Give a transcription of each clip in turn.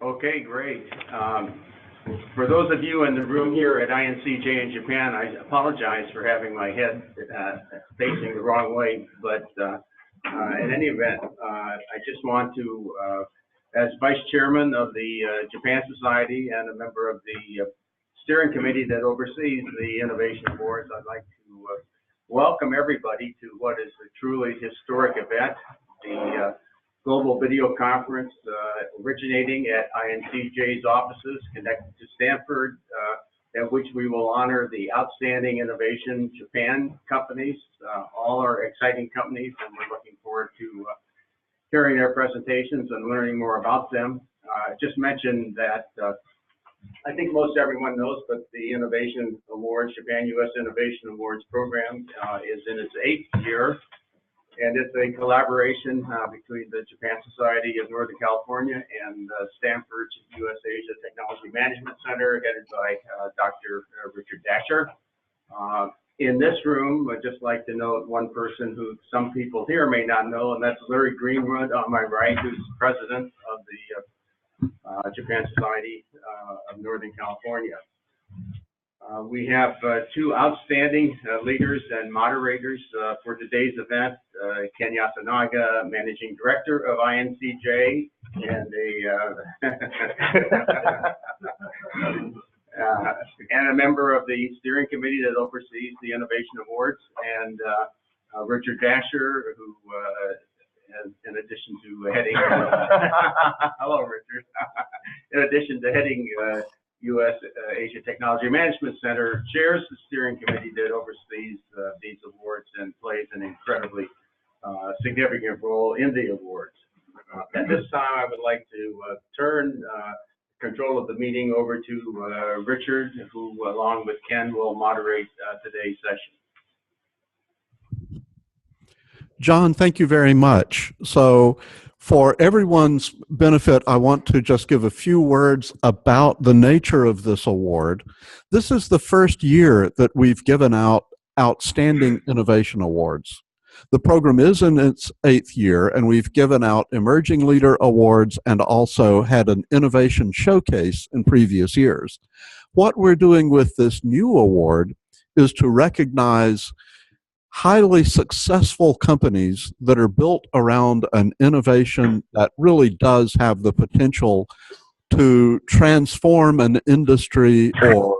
Okay, great. For those of you in the room here at INCJ in Japan, I apologize for having my head facing the wrong way, but in any event, I just want to, as Vice Chairman of the Japan Society and a member of the steering committee that oversees the Innovation Awards, I'd like to welcome everybody to what is a truly historic event, the global video conference originating at INCJ's offices connected to Stanford, at which we will honor the outstanding innovation Japan companies. All are exciting companies, and we're looking forward to hearing their presentations and learning more about them. Just mentioned that I think most everyone knows, but the Innovation Awards, Japan-U.S. Innovation Awards program is in its 8th year. And it's a collaboration between the Japan Society of Northern California and Stanford's U.S. Asia Technology Management Center, headed by Dr. Richard Dasher. In this room, I'd just like to note one person who some people here may not know, and that's Larry Greenwood on my right, who's president of the Japan Society of Northern California. We have two outstanding leaders and moderators for today's event, Ken Yasunaga, Managing Director of INCJ, and a member of the steering committee that oversees the Innovation Awards, and Richard Dasher, who has, in addition to heading, hello Richard, in addition to heading U.S. Asia Technology Management Center, chairs the steering committee that oversees these awards and plays an incredibly significant role in the awards. At this time, I would like to turn control of the meeting over to Richard, who, along with Ken, will moderate today's session. John, thank you very much. So, for everyone's benefit, I want to just give a few words about the nature of this award. This is the first year that we've given out Outstanding Innovation Awards. The program is in its 8th year, and we've given out Emerging Leader Awards and also had an Innovation Showcase in previous years. What we're doing with this new award is to recognize highly successful companies that are built around an innovation that really does have the potential to transform an industry or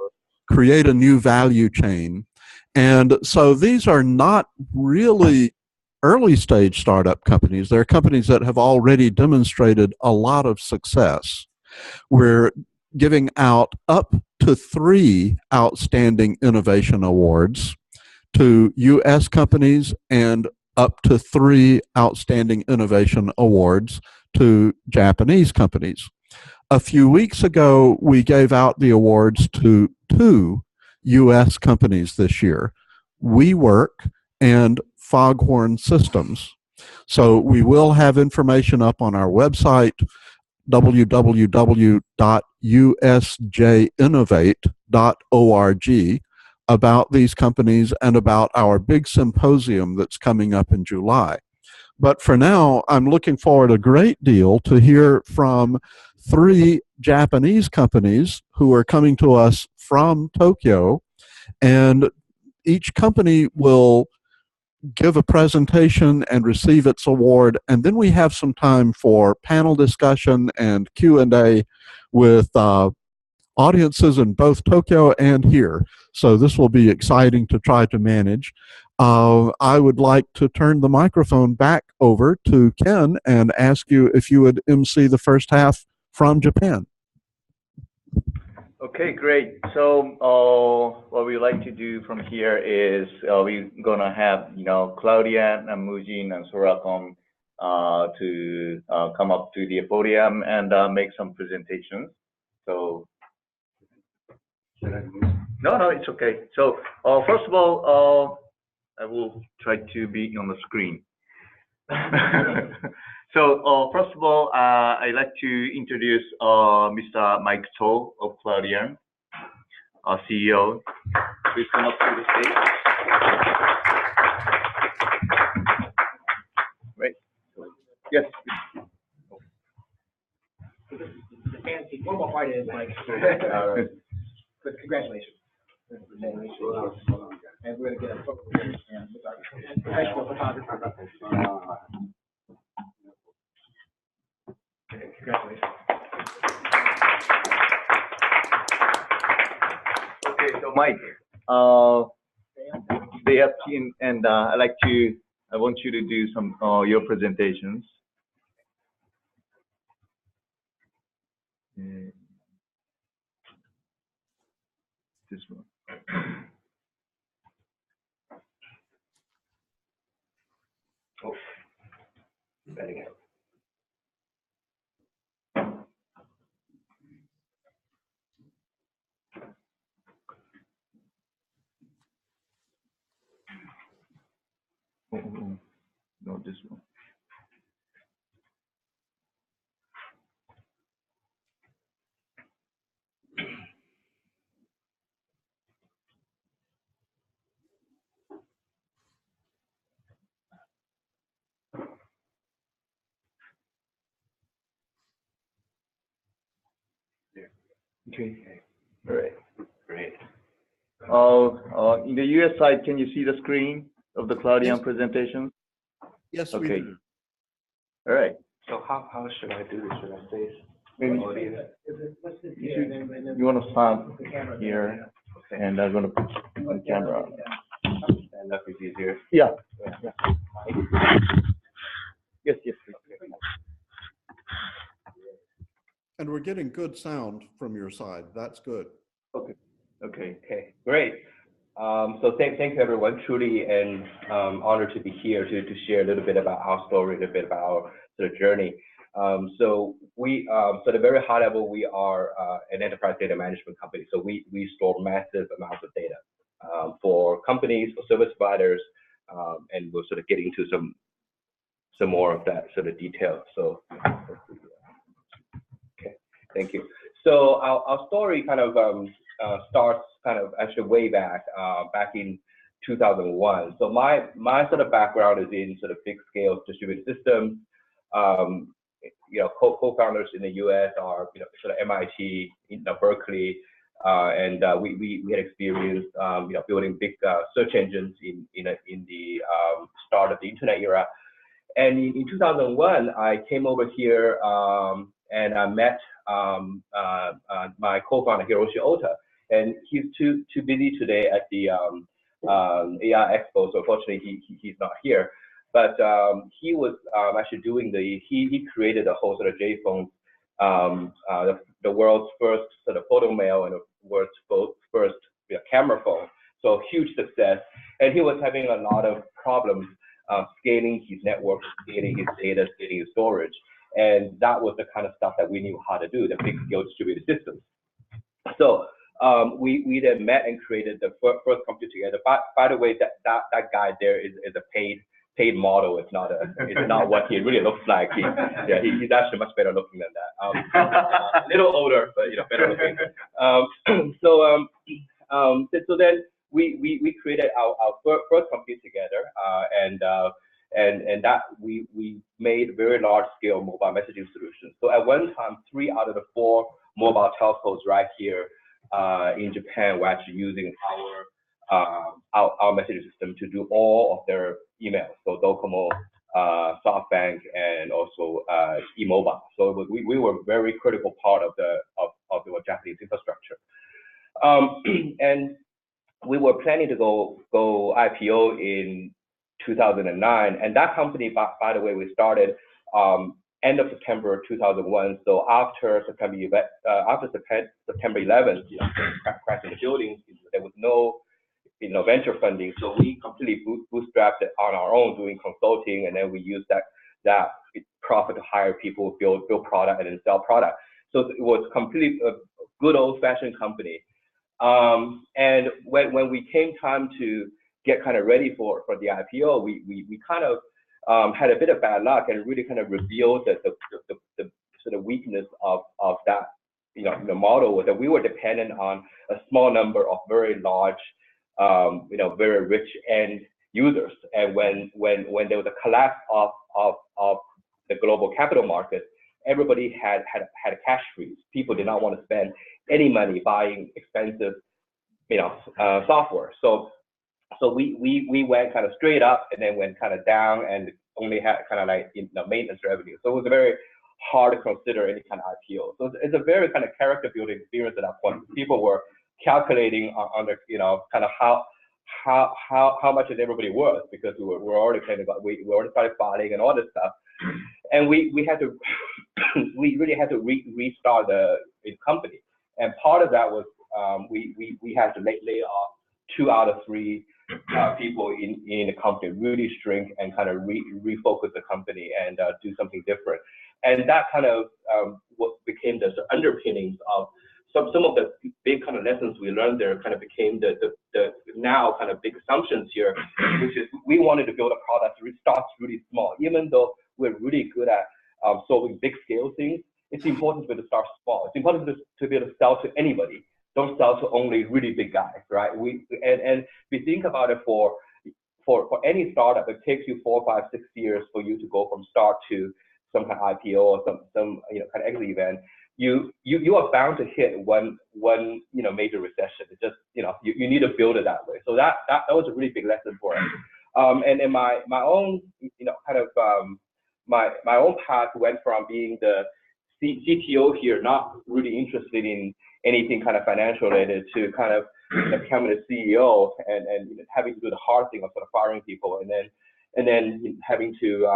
create a new value chain. And so these are not really early stage startup companies. They're companies that have already demonstrated a lot of success. We're giving out up to 3 Outstanding Innovation Awards to U.S. companies and up to 3 Outstanding Innovation Awards to Japanese companies. A few weeks ago, we gave out the awards to 2 U.S. companies this year, WeWork and Foghorn Systems. So we will have information up on our website, www.usjinnovate.org, about these companies and about our big symposium that's coming up in July. But for now, I'm looking forward a great deal to hear from 3 Japanese companies who are coming to us from Tokyo, and each company will give a presentation and receive its award, and then we have some time for panel discussion and Q&A with audiences in both Tokyo and here. So this will be exciting to try to manage. I would like to turn the microphone back over to Ken and ask you if you would MC the first half from Japan. Okay, great. So what we like to do from here is we're gonna have Cloudian and Mujin and Soracom to come up to the podium and make some presentations. So no, it's okay. So first of all, I will try to be on the screen. So first of all, I'd like to introduce Mr. Mike To of Cloudian, our CEO. Please come up to the stage. Right. Yes. quite is, Mike. All right. But congratulations. And we're gonna get a photo with our professional photographer. Okay, congratulations. Okay, so Mike, stay up and I want you to do some your presentations. This one. Oh, very good. No, this one. Okay. All right. Great. In the US side, can you see the screen of the Cloudian Yes. presentation? Yes, Okay. we do. All right. So how should I do this? Should I say? Maybe you want to stand here, and I'm going to put the camera on. Stand up is easier. Yeah. Yes, yes, please. And we're getting good sound from your side. That's good. Okay. Okay, great. So thank you everyone. Truly an honor to be here to share a little bit about our story, a little bit about our sort of journey. So we, at a very high level, we are an enterprise data management company. So we store massive amounts of data for companies, for service providers, and we'll sort of get into some more of that sort of detail. So, okay, thank you. So our story kind of starts kind of actually way back in 2001. So my sort of background is in sort of big scale distributed systems. Co-founders in the U.S. are sort of MIT, Berkeley, and we had experience building big search engines in the start of the internet era. And in 2001, I came over here and I met my co-founder Hiroshi Ota, and he's too busy today at the AI Expo, so unfortunately he's not here. But he was actually doing he created a whole sort of JPhone, the world's first sort of photo mail and the world's first camera phone. So huge success. And he was having a lot of problems scaling his network, scaling his data, scaling his storage. And that was the kind of stuff that we knew how to do, the big scale distributed systems. So we then met and created the first company together. By the way, that guy there is a paid model. It's not what he really looks like. He's actually much better looking than that. A little older, but better looking. So then we created our first company together, and that we made very large scale mobile messaging solutions. So at one time, 3 out of the 4 mobile telcos right here in Japan were actually using our messaging system to do all of their emails. So Docomo, SoftBank, and also eMobile. So we were a very critical part of the Japanese infrastructure. And we were planning to go IPO in 2009, and that company, by the way, we started end of September 2001. So after September 11th, crashing the buildings, there was no venture funding. So we completely bootstrapped it on our own, doing consulting, and then we used that profit to hire people, build product, and then sell product. So it was completely a good old-fashioned company. And when we came time to get kind of ready for the IPO, we kind of had a bit of bad luck and really kind of revealed that the sort of weakness of that the model was that we were dependent on a small number of very large very rich end users. And when there was a collapse of the global capital market, everybody had a cash freeze. People did not want to spend any money buying expensive, software. So we went kind of straight up and then went kind of down and only had kind of like maintenance revenue. So it was very hard to consider any kind of IPO. So it's a very kind of character building experience at that point. People were calculating on the kind of how much is everybody worth, because we're already kind of we already started filing and all this stuff, and we had to we really had to restart the company, and part of that was we had to lay off 2 out of 3 people in the company, really shrink and kind of refocus the company and do something different, and that kind of what became the underpinnings of some of the big kind of lessons we learned there. Kind of became the now kind of big assumptions here, which is we wanted to build a product that starts really small. Even though we're really good at solving big scale things, it's important to be able to start small. It's important to be able to sell to anybody. Don't sell to only really big guys, right? We think about it for any startup, it takes you 4, 5, 6 years for you to go from start to some kind of IPO or some kind of exit event. You are bound to hit one major recession. It's just you need to build it that way. So that was a really big lesson for us. And in my own my own path went from being the CTO here, not really interested in anything kind of financial related, to kind of becoming a CEO and having to do the hard thing of sort of firing people, and then having to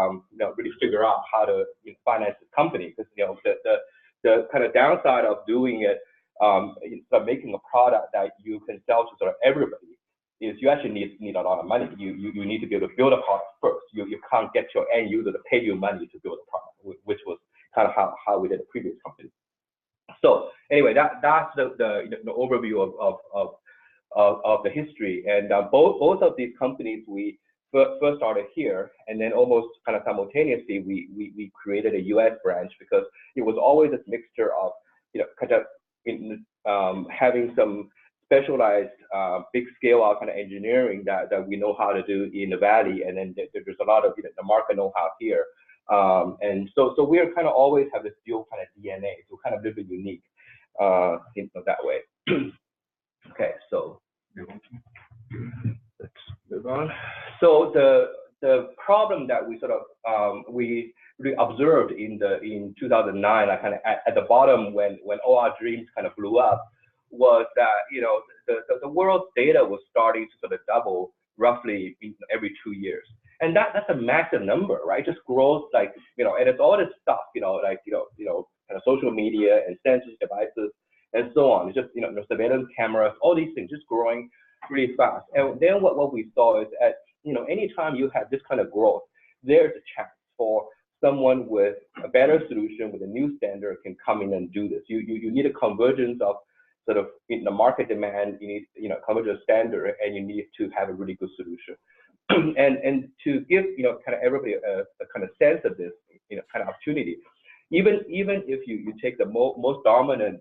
really figure out how to finance the company, because the kind of downside of doing it, making a product that you can sell to sort of everybody, is you actually need a lot of money. You need to be able to build a product first. You can't get your end user to pay you money to build a product, which was kind of how we did the previous company. So anyway, that's the overview of the history. And both of these companies we first started here, and then almost kind of simultaneously we created a US branch, because it was always this mixture of having some specialized big scale out kind of engineering that we know how to do in the Valley, and then there's a lot of the market know-how here, and so we're kind of always have this dual kind of DNA, so kind of a little bit unique that way. Okay, so let's move on. So the problem that we sort of we really observed in 2009, like kind of at the bottom when all our dreams kind of blew up, was that the world's data was starting to sort of double roughly every 2 years, and that's a massive number, right? It just grows like and it's all this stuff, kind of social media and sensors, devices, and so on. It's just surveillance cameras, all these things just growing really fast. And then what we saw is at anytime you have this kind of growth, there's a chance for someone with a better solution, with a new standard, can come in and do this. You need a convergence of sort of the market demand. You need convergence standard, and you need to have a really good solution. and to give kind of everybody a kind of sense of this kind of opportunity, even if you take the most dominant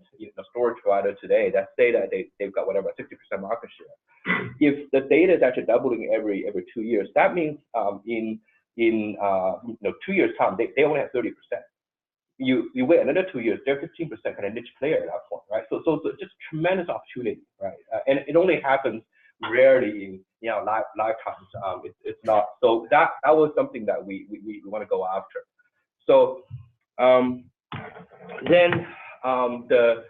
storage provider today that say that they've got whatever 60% market share, if the data is actually doubling every 2 years, that means in 2 years time they only have 30%. You wait another 2 years, they're 15% kind of niche player at that point, right? So just tremendous opportunity, right? And it only happens rarely in lifetimes. It's not, so that was something that we want to go after. So then the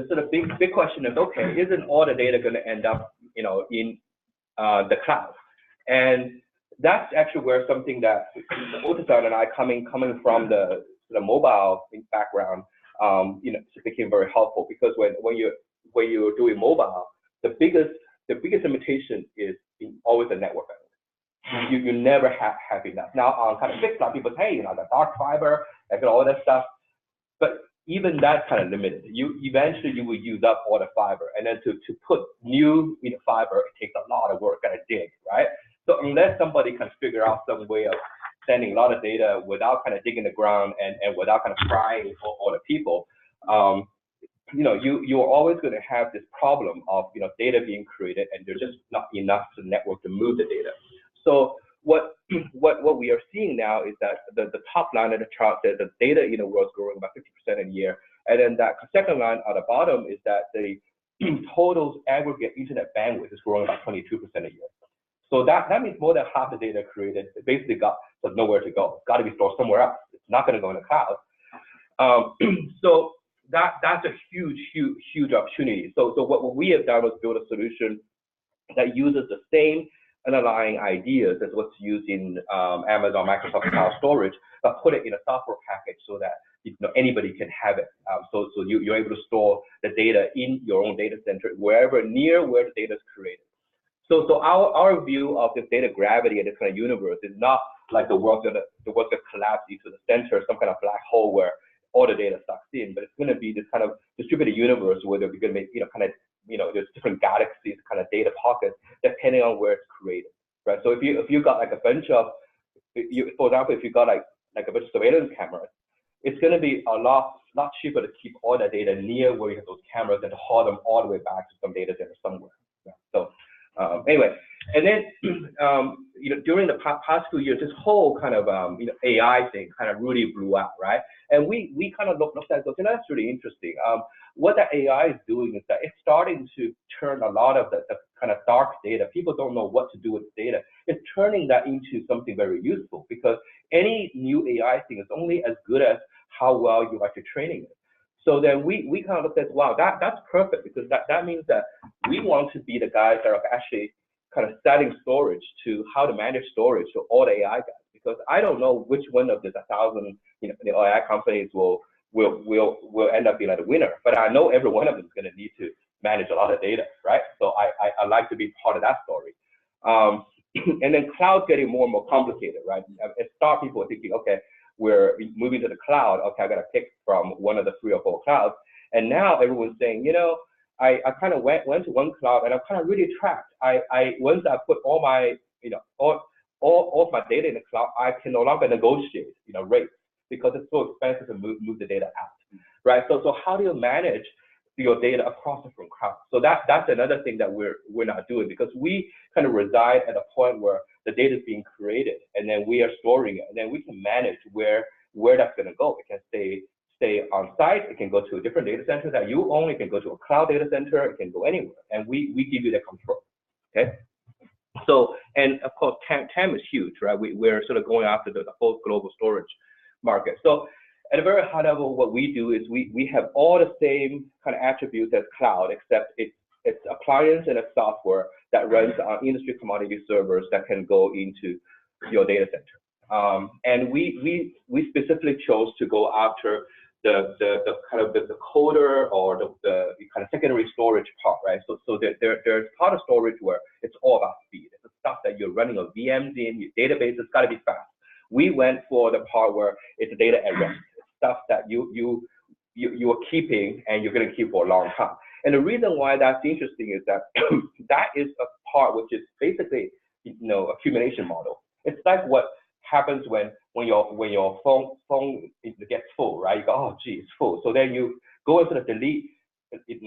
sort of big question is, okay, isn't all the data going to end up in the cloud? And that's actually where something that Otasan and I coming from the mobile background, became very helpful, because when you're doing mobile, the biggest limitation is always the network. You never have enough. Now on kind of fixed line, people say, hey, the dark fiber, like all that stuff, but even that's kind of limited. Eventually you will use up all the fiber, and then to put new fiber, it takes a lot of work, gotta dig, right? So unless somebody can figure out some way of sending a lot of data without kind of digging the ground and without kind of frying all the people, you're always going to have this problem of data being created and there's just not enough to the network to move the data. So what we are seeing now is that the top line of the chart says the data in the world is growing about 50% a year, and then that second line at the bottom is that the total aggregate internet bandwidth is growing about 22% a year. So that means more than half the data created basically got nowhere to go. It's got to be stored somewhere else. It's not going to go in the cloud. So that's a huge opportunity. So what we have done was build a solution that uses the same underlying ideas as what's used in Amazon, Microsoft Cloud Storage, but put it in a software package so that anybody can have it. So you're able to store the data in your own data center, wherever near where the data is created. So our view of this data gravity and this kind of universe is not like the world's gonna collapse into the center, some kind of black hole where all the data sucks in, but it's going to be this kind of distributed universe where they're going to make, there's different galaxies, kind of data pockets, depending on where it's created, right? So if you got like a bunch of, for example, if you got like a bunch of surveillance cameras, it's going to be a lot cheaper to keep all that data near where you have those cameras than to haul them all the way back to some data center somewhere. Yeah. So anyway, and then during the past few years, this whole kind of AI thing kind of really blew out, right? And we kind of looked at it, and that's really interesting. What that AI is doing is that it's starting to turn a lot of the kind of dark data. People don't know what to do with data. It's turning that into something very useful, because any new AI thing is only as good as how well you are training it. So then we kind of looked at, wow, that's perfect, because that means that we want to be the guys that are actually kind of selling storage to how to manage storage to all the AI guys, because I don't know which one of these 1,000 AI companies will end up being like the winner, but I know every one of them is going to need to manage a lot of data, right? So I like to be part of that story. And then cloud's getting more and more complicated, right? It starts people thinking, okay, we're moving to the cloud. Okay, I got to pick from one of the 3 or 4 clouds. And now everyone's saying, I kind of went to one cloud and I'm kind of really trapped. Once I put all my, all of my data in the cloud, I can no longer negotiate, rates, because it's so expensive to move the data out, right? So how do you manage your data across different clouds? So that's another thing that we're not doing, because we kind of reside at a point where the data is being created, and then we are storing it, and then we can manage where that's going to go. It can stay on site. It can go to a different data center that you own. It can go to a cloud data center. It can go anywhere, and we give you the control. Okay. So, and of course, TAM is huge, right? We're sort of going after the whole global storage market. So at a very high level, what we do is we have all the same kind of attributes as cloud, except it's appliance and a software that runs on industry commodity servers that can go into your data center. And we specifically chose to go after the kind of the coder or the kind of secondary storage part, right? So there's part of storage where it's all about speed. It's the stuff that you're running your VMs in, your database has got to be fast. We went for the part where it's data at rest. It's stuff that you are keeping and you're going to keep for a long time. And the reason why that's interesting is that that is a part which is basically accumulation model. It's like what happens when your phone gets full, right? You go, oh gee, it's full. So then you go into the delete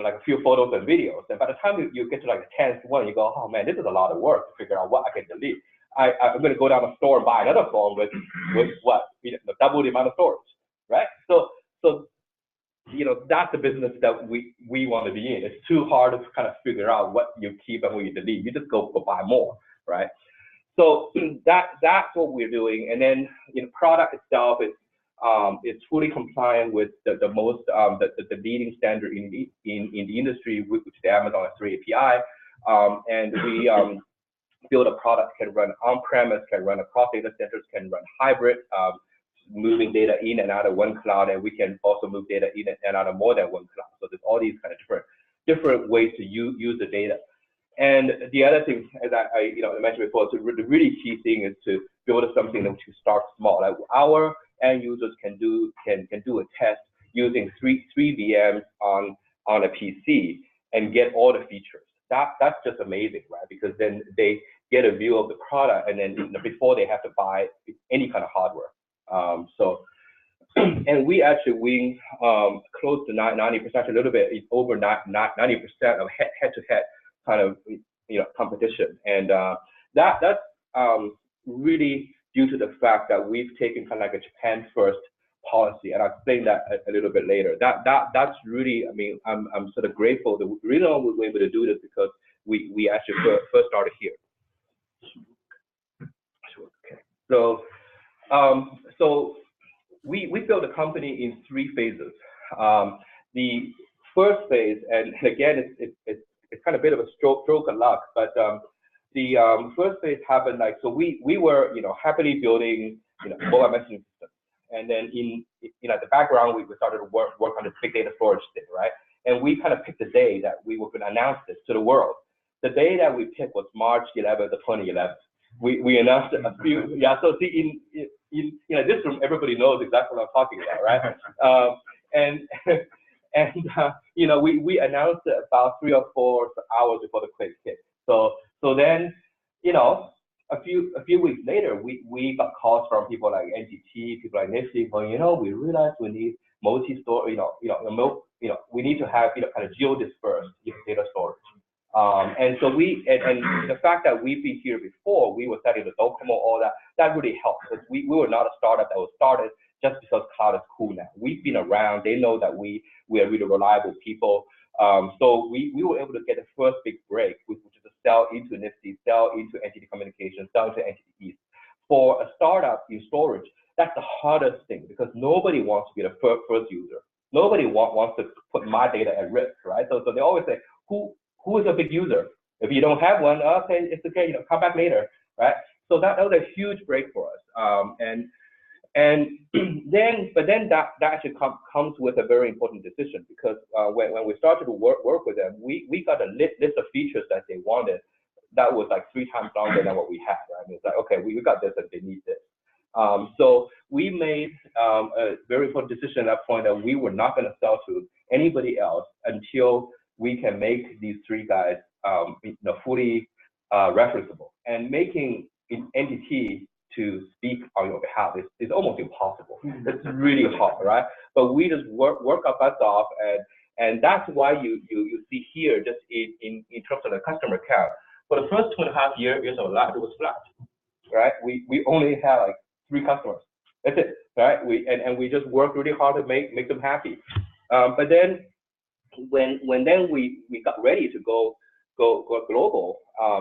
like a few photos and videos, and by the time you get to like the 10th one, you go, oh man, this is a lot of work to figure out what I can delete. I'm going to go down the store and buy another phone with what, double the amount of storage, right? So that's the business that we want to be in. It's too hard to kind of figure out what you keep and what you delete. You just go buy more, right? So that's what we're doing. And then product itself is it's fully compliant with the most the leading standard in the industry, which is the Amazon S3 API. And we build a product that can run on-premise, can run across data centers, can run hybrid, moving data in and out of one cloud, and we can also move data in and out of more than one cloud. So there's all these kind of different ways to use the data. And the other thing, as I mentioned before, so the really key thing is to build something that to start small. Like our end users can do a test using three VMs on a PC and get all the features. That's just amazing, right? Because then they get a view of the product, and then before they have to buy any kind of hardware. And we actually win close to 90%, a little bit over 90% of head-to-head kind of competition, and that's really due to the fact that we've taken kind of like a Japan first policy, and I'll explain that a little bit later. That's really, I mean, I'm sort of grateful that we really were able to do this because we actually first started here. Okay. So so we built the company in 3 phases. The first phase, and again, it's kind of a bit of a stroke of luck, but the first phase happened like, so we were, happily building, mobile messaging systems. And then in the background, we started to work on this big data storage thing, right? And we kind of picked the day that we were going to announce this to the world. The day that we picked was March 11th, 2011. We announced a few, yeah, so see, in this room, everybody knows exactly what I'm talking about, right? We announced it about 3 or 4 hours before the quiz hit. So then, a few weeks later, we got calls from people like NTT, people like Nifty, going, we realized we need multi-store, we need to have, kind of geo-dispersed data storage. And so and the fact that we've been here before, we were studying the Docomo, all that really helped, because we were not a startup that was started just because cloud is cool now. We've been around, they know that we are really reliable people. So we were able to get the first big break, which is to sell into Nifty, sell into NTT Communications, sell into NTT East. For a startup in storage, that's the hardest thing, because nobody wants to be the first user. Nobody wants to put my data at risk, right? So they always say, who is a big user? If you don't have one, okay, it's okay, come back later, right? So that was a huge break for us. But then that actually comes with a very important decision, because when we started to work with them, we got a list of features that they wanted that was like 3 times longer than what we had, right? I mean, it's like, okay, we got this and they need this. So we made a very important decision at that point that we were not going to sell to anybody else until we can make these 3 guys fully referenceable. And making an entity to speak on your behalf is almost impossible. It's really hard, right? But we just work our butts off, and that's why you see here, just in terms of the customer count. For the first 2.5 years of life, it was flat, right? We only had like 3 customers. That's it, right? And we just worked really hard to make them happy. But then when we got ready to go global,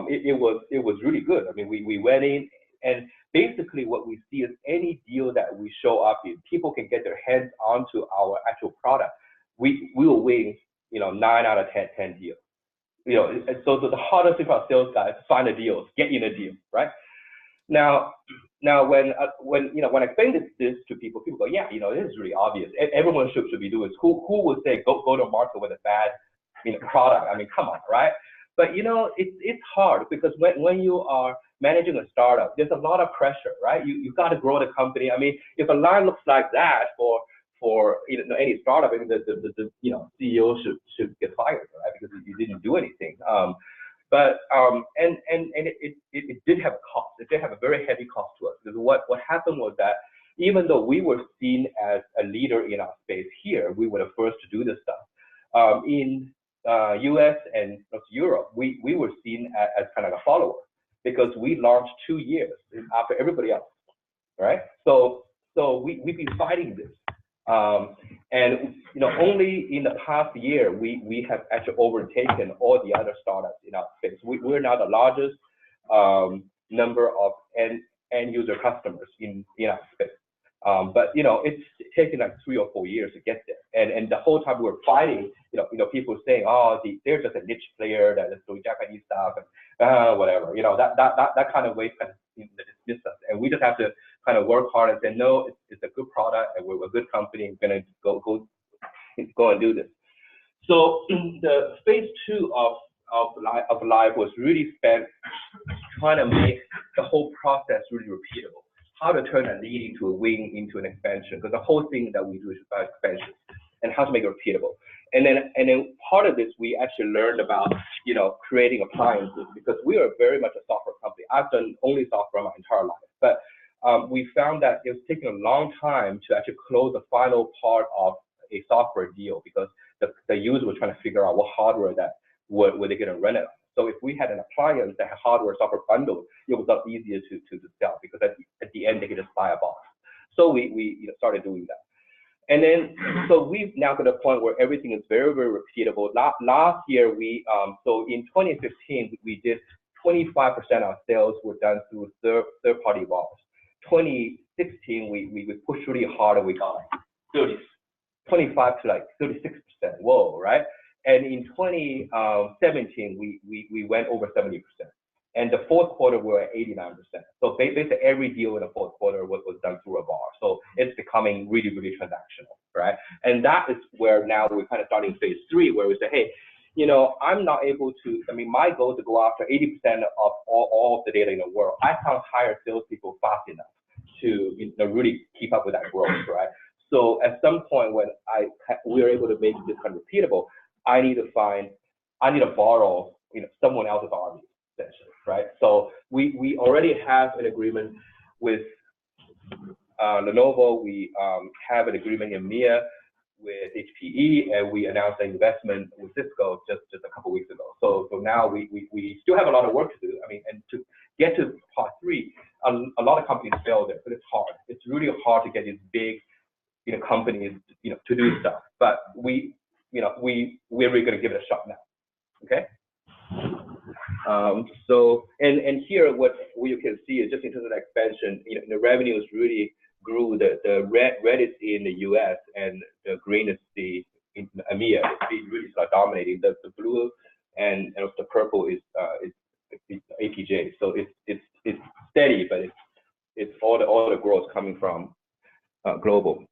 it was really good. I mean, we went in, and basically what we see is any deal that we show up in, people can get their hands onto our actual product. We will win, 9 out of 10 deals. So the hardest thing for our sales guys is find a deal, get in a deal, right? Now when I explain this to people go, yeah, this is really obvious. Everyone should be doing this. Who would say go to market with a bad product? I mean, come on, right? But it's hard, because when you are managing a startup, there's a lot of pressure, right? You got to grow the company. I mean, if a line looks like that for any startup, I mean, the CEO should get fired, right? Because you didn't do anything. But it did have a cost. It did have a very heavy cost to us. Because what happened was that even though we were seen as a leader in our space here, we were the first to do this stuff. In US and Europe, we were seen as kind of a follower, because we launched 2 years after everybody else, right? So we've been fighting this. And only in the past year, we have actually overtaken all the other startups in our space. We're now the largest number of end user customers in our space. But it's taken like 3 or 4 years to get there. And the whole time we were fighting, people saying, oh, they're just a niche player that is doing Japanese stuff and whatever. That kind of way kind of dismiss us. And we just have to kind of work hard and say, no, it's a good product, and we're a good company. We're going to go and do this. So the phase 2 of life was really spent trying to make the whole process really repeatable. How to turn a lead into a win into an expansion, because the whole thing that we do is about expansion, and how to make it repeatable. And then part of this, we actually learned about creating appliances, because we are very much a software company. I've done only software my entire life, but we found that it was taking a long time to actually close the final part of a software deal, because the user was trying to figure out what hardware that were they going to run it on. So if we had an appliance that had hardware software bundled, it was a lot easier to sell because at the end they could just buy a box. So we started doing that. And then, so we've now got a point where everything is very, very repeatable. Last year, so in 2015, we did 25% of sales were done through third-party VARs. 2016, we pushed really hard and we got like 25 to like 36%. Whoa, right? And in 2017, we went over 70%. And the fourth quarter, we were at 89%. So basically every deal in the fourth quarter was done through a VAR. So it's becoming really, really transactional, right? And that is where now we're kind of starting phase 3, where we say, hey, I'm not able to, my goal is to go after 80% of all of the data in the world. I can't hire salespeople fast enough to really keep up with that growth, right? So at some point when we're able to make this kind of repeatable, I need to borrow, someone else's army, essentially, right? So we already have an agreement with Lenovo. We have an agreement in EMEA with HPE, and we announced an investment with Cisco just a couple weeks ago. So now we still have a lot of work to do. And to get to part 3, a lot of companies fail there, but it's hard. It's really hard to get these big, companies, to do stuff. But we're really going to give it a shot now. Okay. So and here what you can see is just in terms of the expansion, the revenues really grew. The red is in the US and the green is in EMEA. It's really start dominating. The blue and the purple is APJ. So it's steady, but it's all the growth coming from global.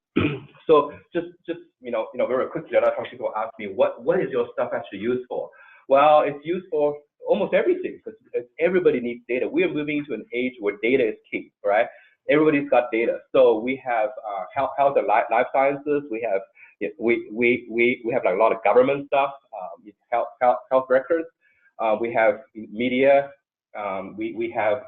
So just very quickly, a lot of people ask me, what is your stuff actually used for? Well, it's used for almost everything because everybody needs data. We are moving into an age where data is king, right? Everybody's got data. So we have health and life sciences. We have like a lot of government stuff, health records. We have media. We have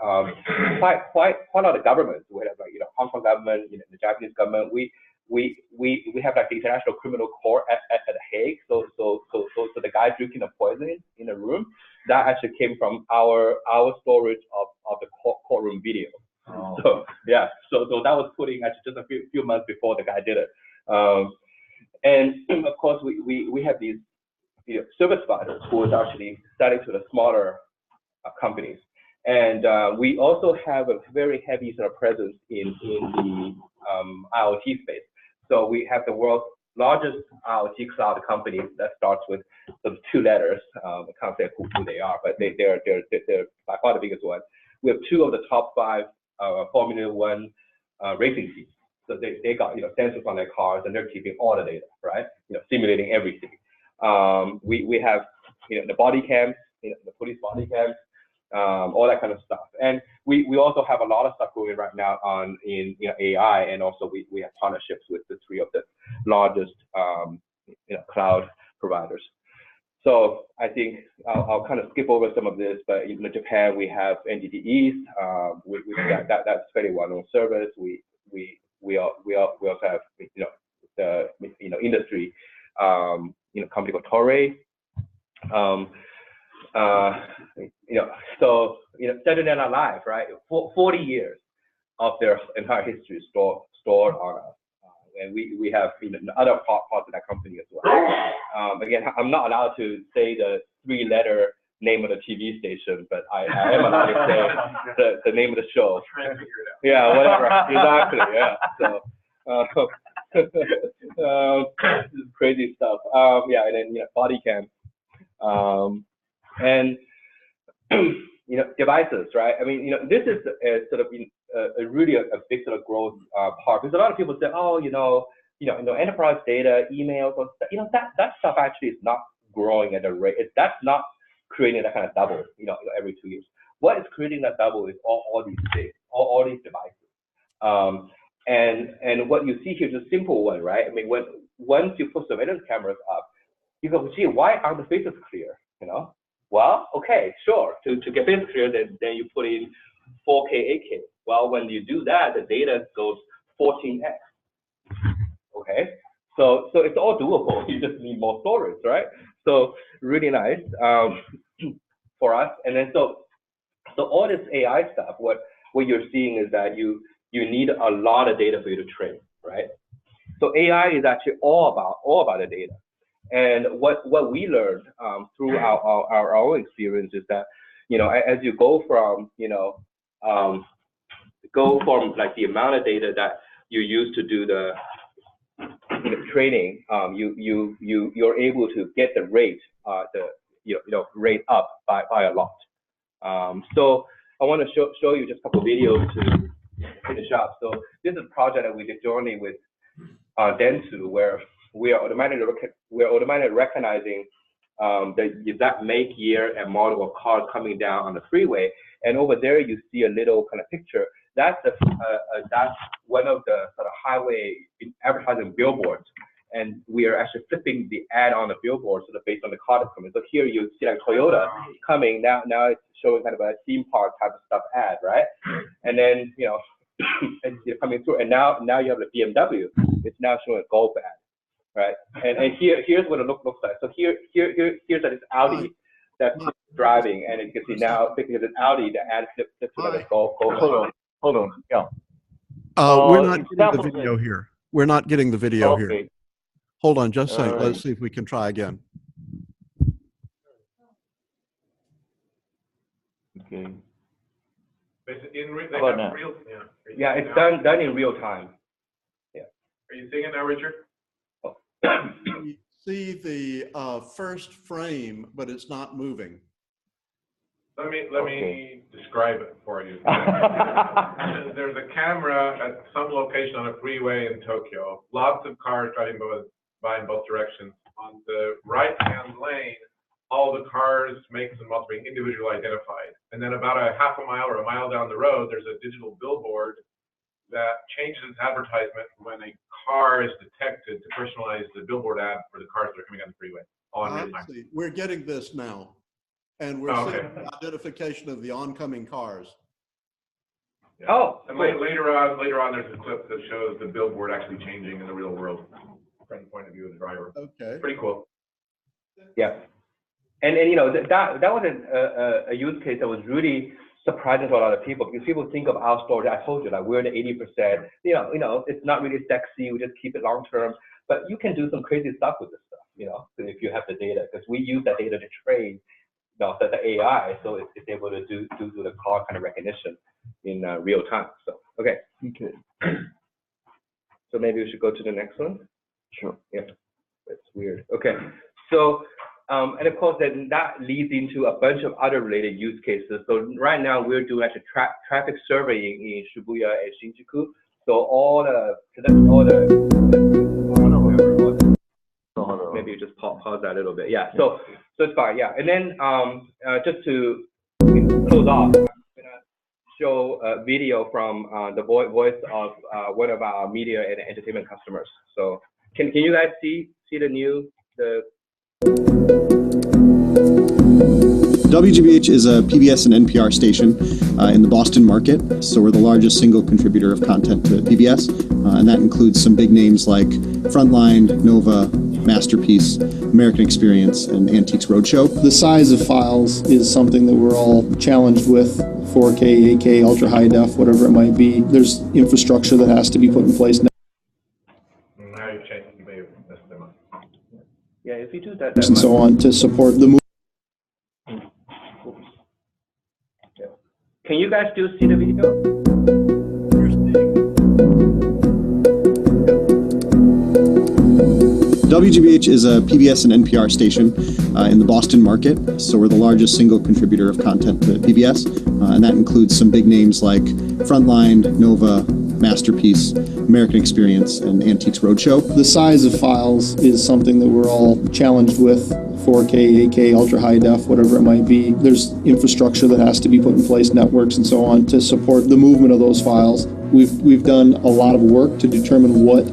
quite a lot of governments. We have like Hong Kong government, the Japanese government. We have like the International Criminal Court at The Hague. So the guy drinking the poison in the room, that actually came from our storage of the courtroom video. Oh. So yeah, so that was putting actually just a few months before the guy did it. And of course we have these service providers who is actually selling to the smaller companies. And we also have a very heavy sort of presence in the IoT space. So we have the world's largest IoT cloud company that starts with some 2 letters. I can't say who they are, but they're by far the biggest one. We have 2 of the top 5 Formula 1 racing teams. So they got sensors on their cars and they're keeping all the data, right? Simulating everything. We have the body cams, the police body cams. All that kind of stuff. And we also have a lot of stuff going right now in AI, and also we have partnerships with the 3 of the largest cloud providers. So I think I'll kind of skip over some of this, but in Japan we have NTT that's very well-known service. We also have the industry company called Toray. So Saturday Night Live, right? 40 years of their entire history stored on us, and we have other parts of that company as well. Again, I'm not allowed to say the 3-letter name of the TV station, but I am allowed to say the name of the show. Yeah, whatever. Exactly. Yeah. So crazy stuff. Yeah, and then body cam. And devices, right? This is sort of a really a big sort of growth part, because a lot of people say, oh, enterprise data, emails, or that stuff actually is not growing at a rate. That's not creating that kind of double, every 2 years. What is creating that double is all these things, all these devices. And what you see here is a simple one, right? Once you put surveillance cameras up, you go, gee, why aren't the faces clear? Well, okay, sure. To get faces clear, then you put in 4K, 8K. Well, when you do that, the data goes 14x. Okay, so it's all doable. You just need more storage, right? So really nice for for us. And then so all this AI stuff, what you're seeing is that you need a lot of data for you to train, right? So AI is actually all about the data. And what we learned through our own experience is that, as you go from, like the amount of data that you use to do the training, you're able to get the rate, rate up by a lot. So I want to show you just a couple of videos to finish up. So this is a project that we did jointly with Dentsu, where we are automatically recognizing the exact make, year, and model of cars coming down on the freeway. And over there, you see a little kind of picture. That's one of the sort of highway advertising billboards. And we are actually flipping the ad on the billboard sort of based on the car that's coming. So here you see like Toyota coming. Now it's showing kind of a theme park type of stuff ad, right? And then, and you're coming through. And now you have the BMW. It's now showing a Golf ad. Right, and here's what it looks like. So here's this Audi that's driving, and you can see now because it's Audi, the ad flips to the Golf. Hold on, yeah. We're not getting the video here. We're not getting the video here. Hold on, just a second. Let's see if we can try again. Okay. Yeah, it's done in real time. Yeah. Are you seeing it now, Richard? You see the first frame, but it's not moving. Let me describe it for you. There's a camera at some location on a freeway in Tokyo. Lots of cars driving by in both directions. On the right-hand lane, all the cars, makes, and models being individually identified. And then about a half a mile or a mile down the road, there's a digital billboard that changes its advertisement when a car is detected to personalize the billboard ad for the cars that are coming on the freeway. All in real time. See. We're getting this now, and we're seeing the identification of the oncoming cars. Yeah. Oh, and later on, there's a clip that shows the billboard actually changing in the real world from the point of view of the driver. Okay. Pretty cool. Yeah, and that was a use case that was really surprising to a lot of people, because people think of our story. I told you, like, we're in the 80%. It's not really sexy. We just keep it long term, but you can do some crazy stuff with this stuff. If you have the data, because we use that data to train, the AI, so it's able to do the car kind of recognition in real time. So okay. So maybe we should go to the next one. Sure. Yeah, that's weird. Okay, so. And of course, then that leads into a bunch of other related use cases. So right now we're doing actually traffic surveying in Shibuya and Shinjuku. So maybe you just pause that a little bit. Yeah. So it's fine. Yeah. And then just to close off, I'm gonna show a video from the voice of one of our media and entertainment customers. So can you guys see the WGBH is a PBS and NPR station in the Boston market, so we're the largest single contributor of content to PBS, and that includes some big names like Frontline, Nova, Masterpiece, American Experience, and Antiques Roadshow. The size of files is something that we're all challenged with, 4K, 8K, ultra high def, whatever it might be. There's infrastructure that has to be put in place now. Now you've changed, you may have messed them up. Yeah, if you do that And so on to support the move. Can you guys still see the video? WGBH is a PBS and NPR station in the Boston market, so we're the largest single contributor of content to PBS, and that includes some big names like Frontline, Nova, Masterpiece, American Experience, and Antiques Roadshow. The size of files is something that we're all challenged with, 4K, 8K, ultra high def, whatever it might be. There's infrastructure that has to be put in place, networks and so on, to support the movement of those files. We've done a lot of work to determine what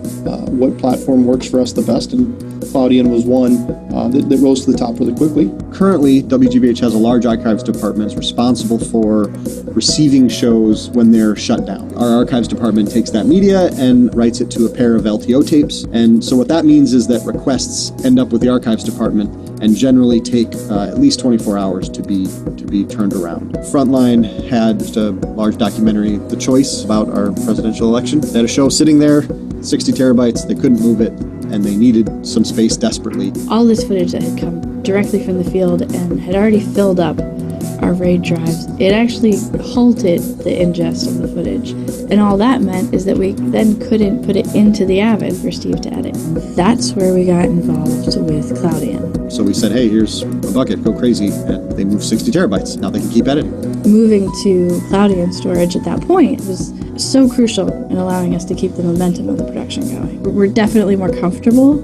platform works for us the best, and Cloudian was one that rose to the top really quickly. Currently, WGBH has a large archives department responsible for receiving shows when they're shut down. Our archives department takes that media and writes it to a pair of LTO tapes, and so what that means is that requests end up with the archives department, and generally take at least 24 hours to be turned around. Frontline had just a large documentary, The Choice, about our presidential election. They had a show sitting there, 60 terabytes, they couldn't move it, and they needed some space desperately. All this footage that had come directly from the field and had already filled up our RAID drives, it actually halted the ingest of the footage. And all that meant is that we then couldn't put it into the Avid for Steve to edit. That's where we got involved with Cloudian. So we said, hey, here's a bucket, go crazy, and they moved 60 terabytes. Now they can keep editing. Moving to Cloudian storage at that point was so crucial in allowing us to keep the momentum of the production going. We're definitely more comfortable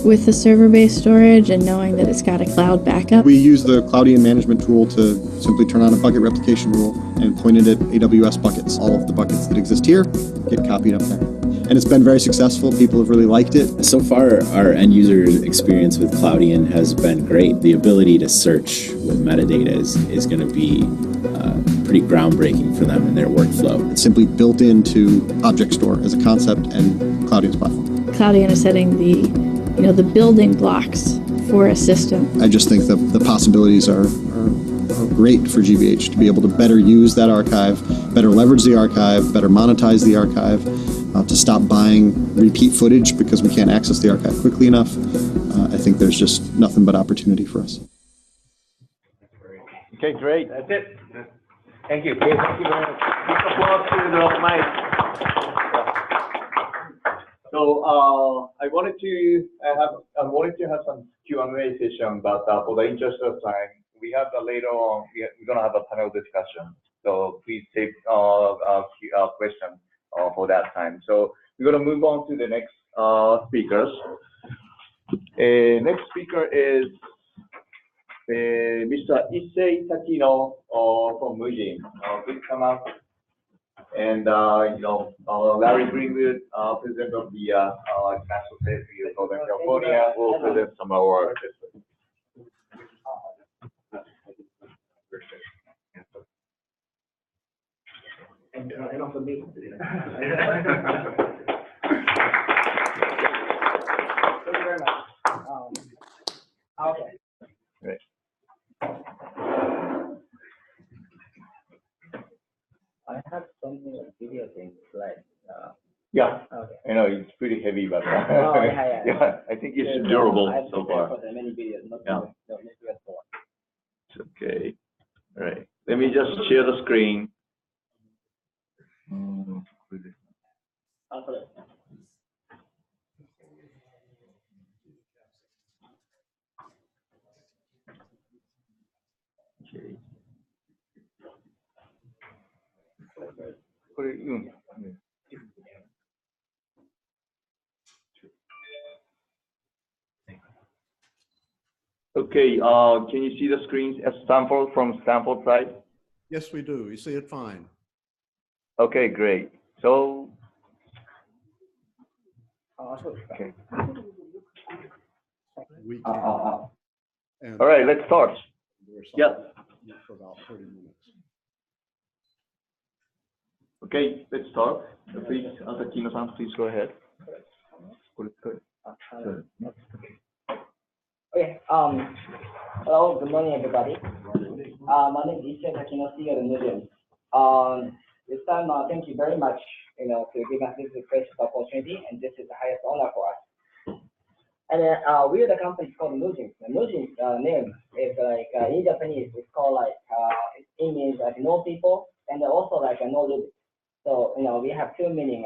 with the server-based storage and knowing that it's got a cloud backup. We use the Cloudian management tool to simply turn on a bucket replication rule and point it at AWS buckets. All of the buckets that exist here get copied up there. And it's been very successful. People have really liked it. So far, our end user experience with Cloudian has been great. The ability to search with metadata is going to be pretty groundbreaking for them in their workflow. It's simply built into Object Store as a concept and Cloudian's platform. Cloudian is setting the building blocks for a system. I just think the possibilities are great for GBH to be able to better use that archive, better leverage the archive, better monetize the archive, to stop buying repeat footage because we can't access the archive quickly enough. I think there's just nothing but opportunity for us. Okay, great. That's it. Thank you. Thank you very much. Big applause to the mic. So I wanted to have some Q&A session, but for the interest of time, we have later on. We're gonna have a panel discussion. So please take questions for that time. So we're gonna move on to the next speakers. Next speaker is Mr. Issei Takino from Mujin. Please come up. And Larry Greenwood, president of the National Safety of Southern California, will present some of our participants. And also me. Thank you very much. Okay. Great. I have something like video things like. Yeah. Okay. I know it's pretty heavy, but Oh, yeah. yeah, I think it's Yeah, durable I've so prepared far. for the many videos, not Yeah. the previous one. It's okay. All right. Let me just share the screen. Sorry. Okay. Put it in. Okay, can you see the screens as sample from sample side? Yes, we do. We see it fine. Okay, great. So, okay. We can. And All right, let's start. Yeah. For about 30 minutes. Okay, let's start. Please, Takino-san, please go ahead. Okay. Hello. Good morning, everybody. My name is Issei Takino, CEO of Mujin. This time, thank you very much, to give us this precious opportunity, and this is the highest honor for us. And we are the company called Mujin. The Mujin name is like in Japanese, it's called like it means like no people, and also like no limit. So we have two meanings,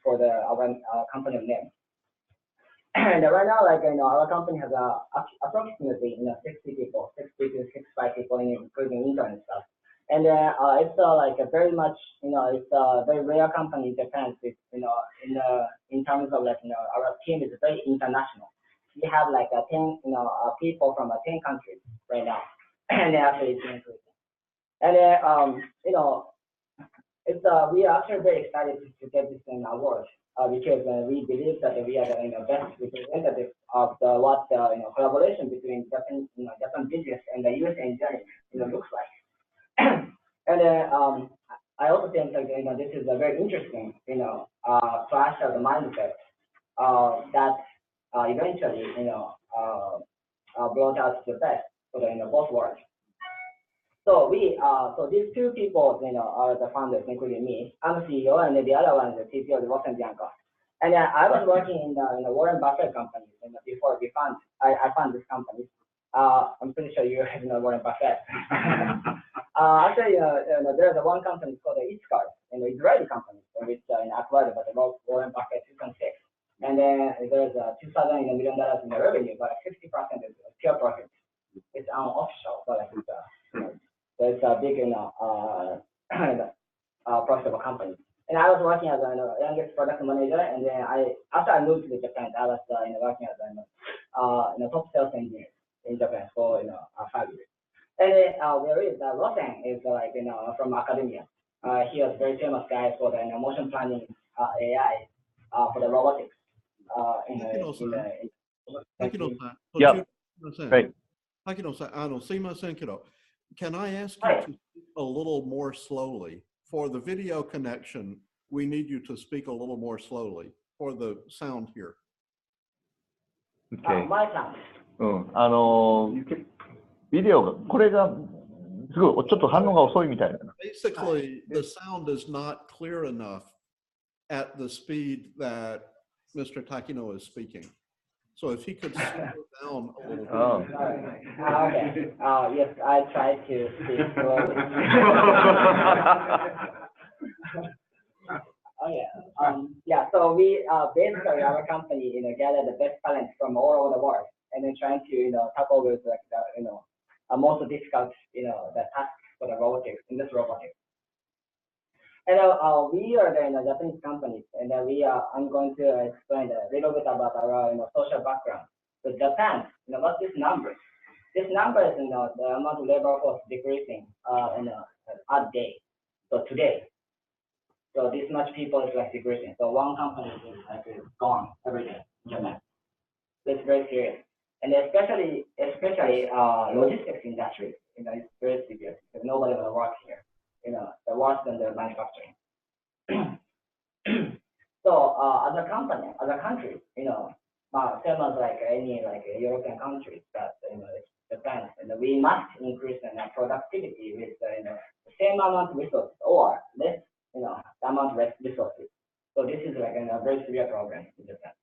for our company name. And right now, like our company has approximately 60 people, 60 to 65 people, including intern stuff. And it's like a very much, it's a very rare company in Japan. It's, in terms of like, our team is very international. We have like 10, people from 10 countries right now, and actually it's increasing. And it's we are actually very excited to get this award because we believe that we are the best representative of what collaboration between Japan business and the US engineering looks like. And I also think that this is a very interesting clash of the mindset that eventually brought us the best for the both worlds. So so these two people, are the founders, including me. I'm the CEO, and the other one is the CTO, the Boston Bianco. And I was working in the Warren Buffett company before I found this company. I'm pretty sure you know Warren Buffett. Actually, there's one company called the Eastcard, an Israeli company, which acquired by Warren Buffett 2006. And then there's $2,000 million in the revenue, but 50% is pure profit. It's unofficial, but it's a big, profitable company. And I was working as a youngest product manager, and then after I moved to Japan, I was working as a top sales engineer in Japan for 5 years. And then where is Rosen is from academia. He was a very famous guy for the motion planning AI for the robotics. Yeah. Right. Can I ask you to speak a little more slowly? For the video connection, we need you to speak a little more slowly for the sound here. Okay. My sound. ビデオが、これが、すごい、ちょっと反応が遅いみたいな。Basically, the sound is not clear enough at the speed that Mr. Takino is speaking. So if he could slow down a little bit. Oh. Okay. Yes, I try to speak slowly. Oh yeah. So we basically our company gather the best talent from all over the world and then trying to tackle with the most difficult the task for the robotics in this robotics. And we are the Japanese company, and I'm going to explain a little bit about our social background. So Japan, what's this number? This number is the amount of labor force decreasing a day. So today. So this much people is decreasing. So one company is gone every day in Japan. So it's very serious. And especially logistics industry, it's very severe because nobody will work here. The worse than the manufacturing. So as a company, as a country, same as any European countries, that it's Japan, we must increase productivity with the same amount of resources or less, the amount of resources. So this is a very severe problem in Japan.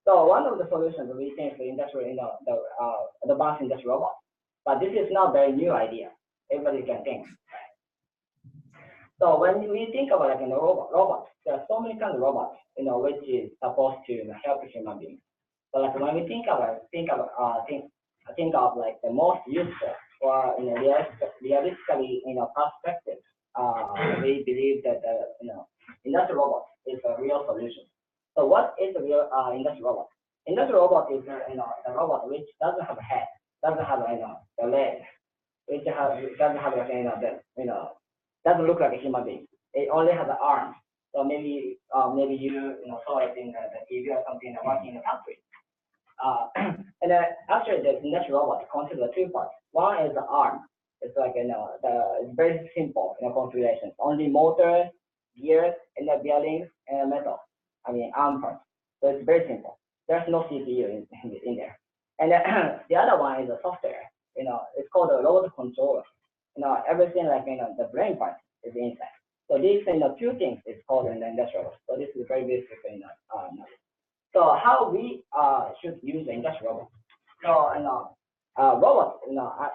So one of the solutions we think the industrial, the advanced industrial robots, but this is not a very new idea. Everybody can think. So when we think about robots, there are so many kinds of robots, which is supposed to help human beings. So when we think of the most useful or realistically perspective, we believe that industrial robot is a real solution. So what is a real industrial robot? Industrial robot is a robot which doesn't have a head, doesn't have the legs, which doesn't have doesn't look like a human being. It only has an arm. So maybe you saw it in the TV or something working in the factory. And actually, the industrial robot consists of two parts. One is the arm. It's it's very simple configuration. Only motor, gears, and the bearings and metal. Arm parts. So it's very simple. There's no CPU in there. And the other one is the software. It's called a robot controller. Everything the brain part is inside. So these two things is called an industrial. So this is very basic. So how we should use the industrial robot. So robots.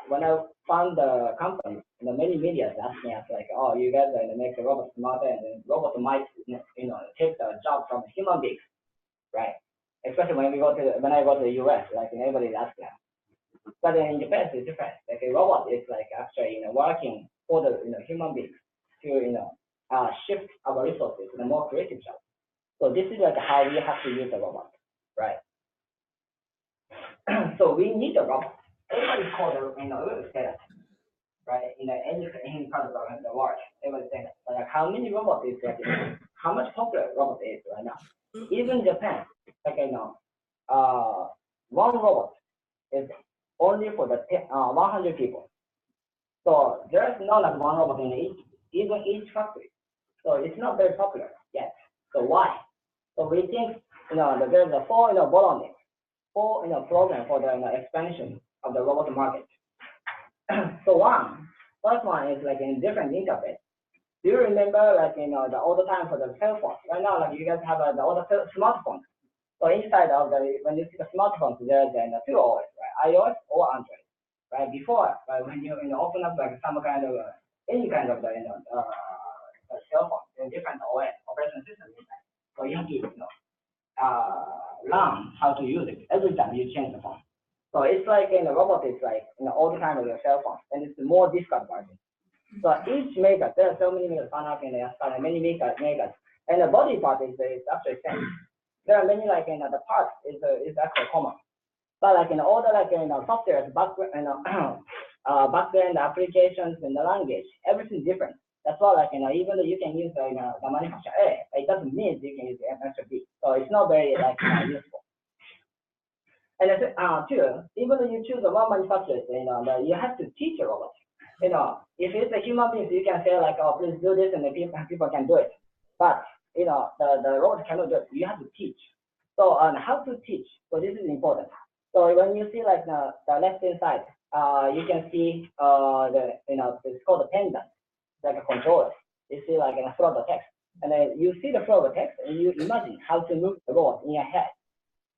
When I found the company, many media asking us oh, you guys make the robot smarter, and then robots might take the job from human beings, right? Especially when I go to the US, everybody is asking us. But in Japan, it's different. A robot is actually working for the human beings to shift our resources to a more creative job. So this is how we have to use the robot, right? So we need a robot. Everybody calls it skeleton, right? Any part of the world, everybody saying that. How many robots is how much popular robot is right now? Even Japan, one robot is only for the 100 people. So there's not one robot in each factory. So it's not very popular yet. So why? So we think that there's a four bottlenecks. four program for the expansion of the robot market. So first one is like in different interface. Do you remember like the older time for the cell phone? Right now, like you guys have the older smartphones. So inside of when you see the smartphones, there's two OS, right? iOS or Android, right? Before, right, when you open up like some kind of any kind of the cell phone, there's different OS operating system inside. So you have to learn how to use it every time you change the phone. So it's like robot is like all the time with your cell phone, and it's more difficult version. So each maker, there are so many makers, many makers, and the body part is actually same. There are many like the parts is actually common, but like all the like software, background applications and the language, everything's different. That's why like even though you can use the manufacturer A, it doesn't mean you can use the manufacturer B. So it's not very like useful. And two, even though you choose the one manufacturer, you have to teach a robot. If it's a human being, you can say like, oh, please do this, and the people can do it. But the robot cannot do it. You have to teach. So how to teach? So this is important. So when you see like the left hand side, you can see it's called the pendant, like a controller. You see like in the flow of the text, and then you see the flow of the text, and you imagine how to move the robot in your head.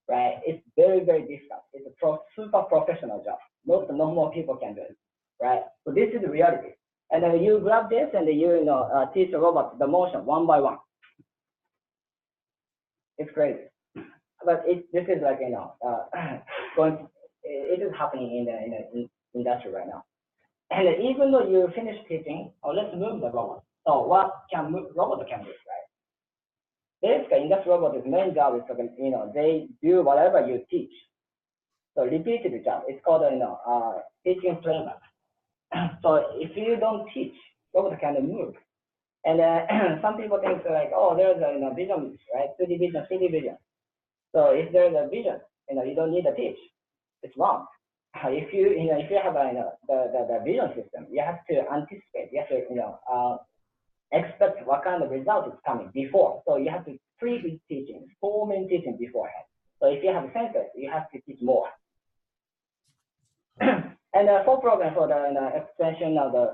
Right? It's very, very difficult. It's a super professional job. Not more people can do it. Right? So this is the reality. And then you grab this and you teach the robot the motion one by one. It's crazy. But this is like it is happening in the industry right now. And even though you finish teaching, let's move the robot. So what robot can do, right? Basically, industrial robot's main job is they do whatever you teach. So repeated job. It's called teaching playback. So if you don't teach, robot can move. And some people think like, oh, there's a vision, right? 2D vision, 3D vision. So if there's a vision, you don't need to teach. It's wrong. If you have the vision system, you have to anticipate. You have to expect what kind of result is coming before. So you have to pre-teaching, full main teaching beforehand. So if you have sensors, you have to teach more. And the full program for the expansion of the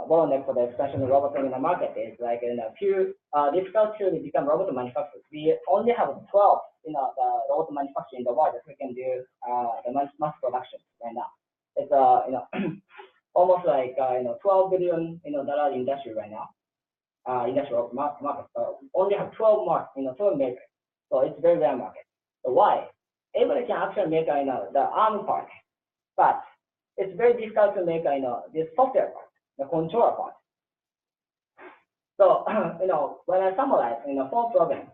bottleneck for the expansion of robots in the market is like difficult to become robot manufacturers. We only have 12 the robot manufacturing in the world that we can do the mass production right now. It's almost like $12 billion dollar industry right now. Industrial market. So only have 12 makers. So it's very rare market. So why? Everybody can actually make the arm part, but it's very difficult to make this software part, the controller part. So when I summarize full program,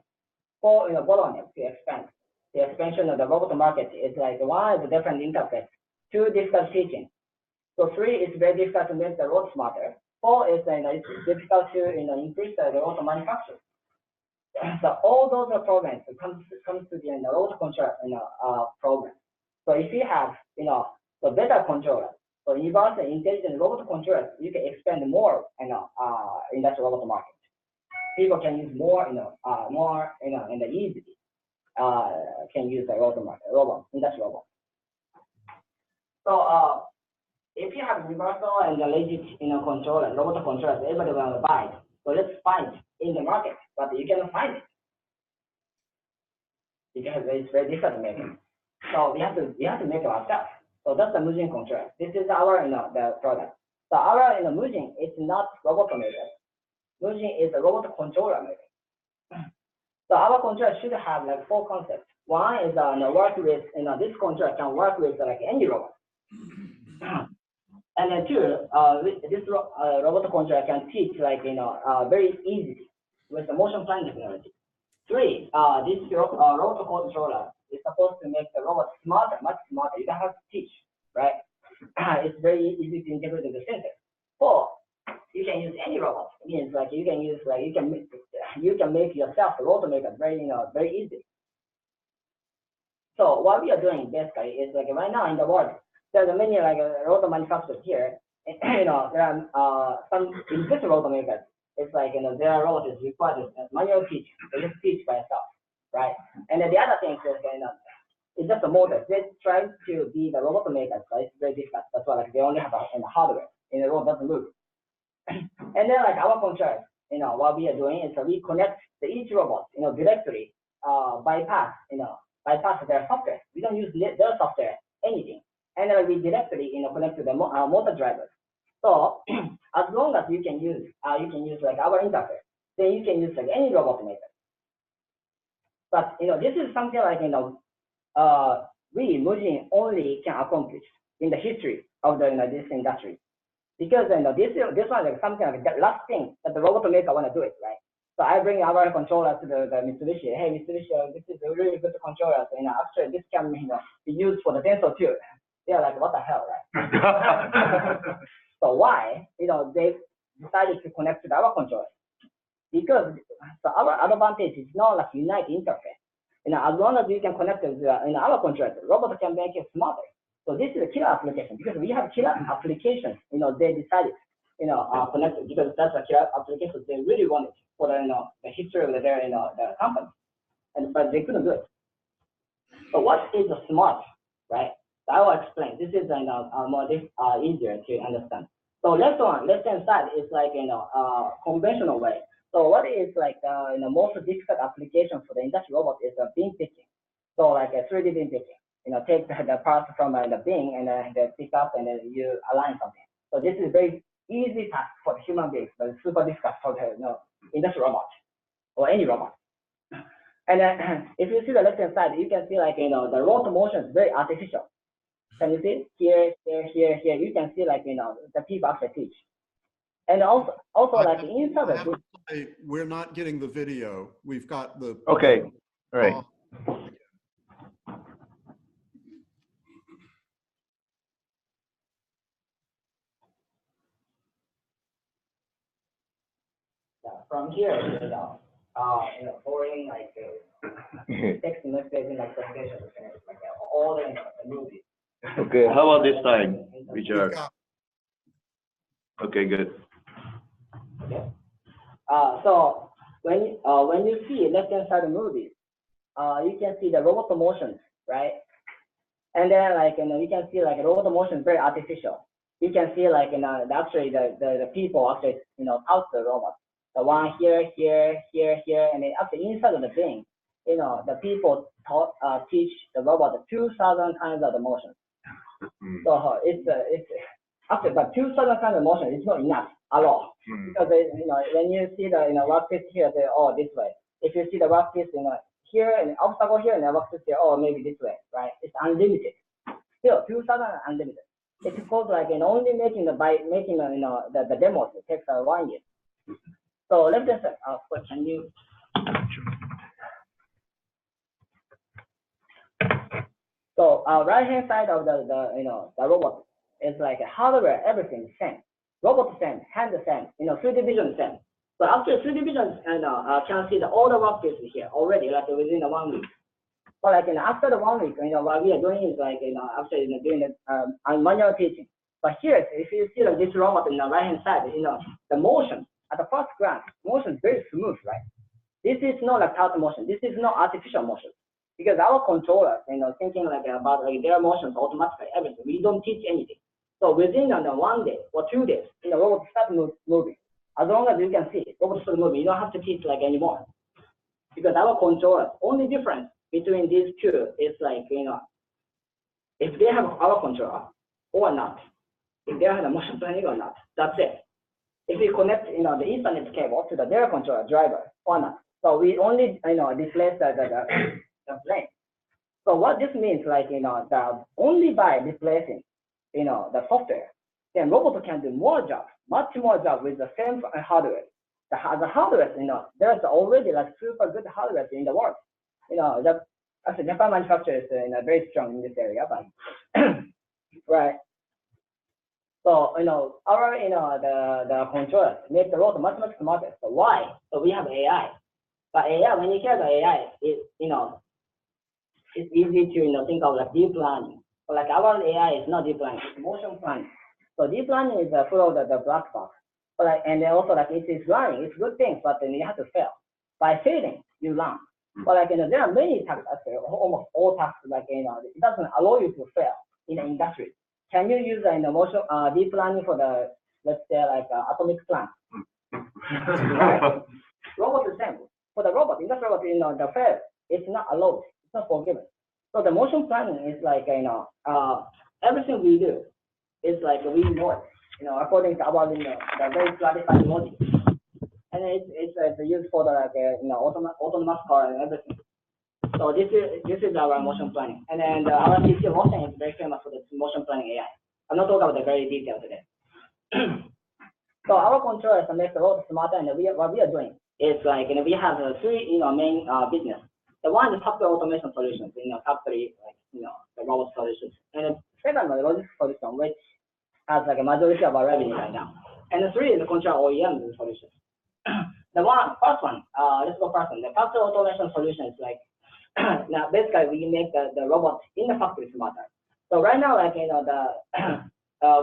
full bottleneck to expand, the expansion of the robot market is like one is different interface, two difficult teaching. So three is very difficult to make the robot smarter. Four is it's difficult to increase the robot manufacturing. So all those programs comes to the robot controller program. So if you have the better controller, so involves the intelligent robot controllers, you can expand more industrial robot market. People can use more and easily can use the industrial robot. So if you have universal and legit controller, robot controllers, everybody will buy it. So let's find in the market, but you cannot find it because it's very difficult to make it. So we have to make it ourselves. So that's the Mujin controller. This is our the product. So our Mujin is not robot maker. Mujin is a robot controller maker. So our controller should have like four concepts. One is work with this controller can work with like any robot. And then two, this robot controller can teach like very easily with the motion planning technology. Three, this robot controller is supposed to make the robot smarter, much smarter. You don't have to teach, right? It's very easy to integrate with the sensor. Four, you can use any robot. It means like you can use like you can make yourself the robot maker very very easy. So what we are doing basically is like right now in the world, there's many like robot manufacturers here. There are some existing robot makers. It's like their robot is required manual teach. They just teach by yourself, right? And then the other thing is It's just a motor. They try to be the robot makers, but it's very difficult. That's why like they only have a hardware, and the robot doesn't move. And then like our controllers, what we are doing is we connect each robot, directly, bypass their software. We don't use their software, anything. And then we directly, connect to the motor drivers. So as long as you can use like our interface, then you can use like any robot maker. But this is something like we Mujin only can accomplish in the history of this industry, because this one is something like the last thing that the robot maker want to do it, right? So I bring our controller to the Mitsubishi. Hey Mitsubishi, this is a really good controller. So, actually this can be used for the Tensor too. They're like, what the hell, right? So why they decided to connect to our controller? Because our advantage is not like unite interface. As long as you can connect to our controller, the robot can make it smarter. So this is a killer application, because we have killer applications. They decided connected, because that's a killer application they really wanted for the history of their the company, but they couldn't do it. So what is a smart, right? So I will explain. This is more easier to understand. So left-hand side is like conventional way. So what is like most difficult application for the industrial robot is beam picking. So like a 3D beam picking. Take the parts from the beam and then pick up and then you align something. So this is very easy task for the human beings, but it's super difficult for the industrial robot or any robot. And then if you see the left-hand side, you can see like the rotor motion is very artificial. Can you see here, here, here, here? You can see like the people actually teach. And also like inside the we're not getting the video. We've got the Okay, all right. From here, boring like text messaging like presentation, like all the movies. Okay, how about this time, Richard? Okay, good. Okay. So when you see left-hand side of movies, you can see the robot motions, right? And then like you can see like robot motion is very artificial. You can see like actually the people actually out the robot. The one here, here, here, here, and then actually inside of the thing, the people teach the robot 2,000 kinds of the motion. So it's after, but 2,000 kinds of motion is not enough at all. Because when you see the workpiece here, they this way. If you see the workpiece here and obstacle here and the workpiece here, maybe this way, right? It's unlimited. Still 2,000 unlimited. It's supposed like only making the demos it takes 1 year. So let's just can you? So right hand side of the robot is like hardware, everything is same. Robot same, hand the same, 3D vision same. So after 3D vision can see all the workpieces here already, like within the 1 week. But like after the 1 week, what we are doing is like after doing the manual teaching. But here, if you see this robot in the right hand side, the motion at the first glance, motion is very smooth, right? This is not like thought motion. This is not artificial motion, because our controllers, thinking like about like their motions automatically, everything. We don't teach anything. So within 1 day or 2 days, robot start moving. As long as you can see, robot start moving. You don't have to teach like anymore, because our controllers. Only difference between these two is like if they have our controller or not, if they have the motion planning or not. That's it. If we connect, the Ethernet cable to their controller driver or not. So we only, displace the plane. So what this means, like, only by displacing, the software, then robot can do more job, much more job with the same hardware. The hardware, there's already like super good hardware in the world. Actually Japan manufacturers is very strong in this area, but right. So our the controllers make the robot much smarter. So why? So we have AI. But AI, when you hear the AI, it's easy to think of like deep learning. So like our AI is not deep learning, it's motion planning. So deep learning is full of the black box. But and then also like it is learning, it's good things, but then you have to fail. By failing, you learn. But like, there are many tasks, actually, almost all tasks, like, it doesn't allow you to fail in the industry. Can you use motion deep learning for the, let's say, like atomic plant? Right? Robot is the same. For the robot, industrial robot, the fail, it's not allowed. It's not forgiven. So the motion planning is like, everything we do is like we know it, according to our, the very clarified logic. And it's used for the like, autonomous car and everything. So this is our motion planning. And then our CC motion is very famous for the motion planning AI. I'm not talking about the very detail today. So our controllers make the robot smarter, and what we are doing is like, we have three, main business. The one is factory automation solutions, factory, like, the robot solutions. And the second one, the logistics solution, which has like a majority of our revenue right now. And the three is the control OEM solutions. First one, let's go first one. The factory automation solution is like, now basically we make the robot in the factory smarter. So right now, like,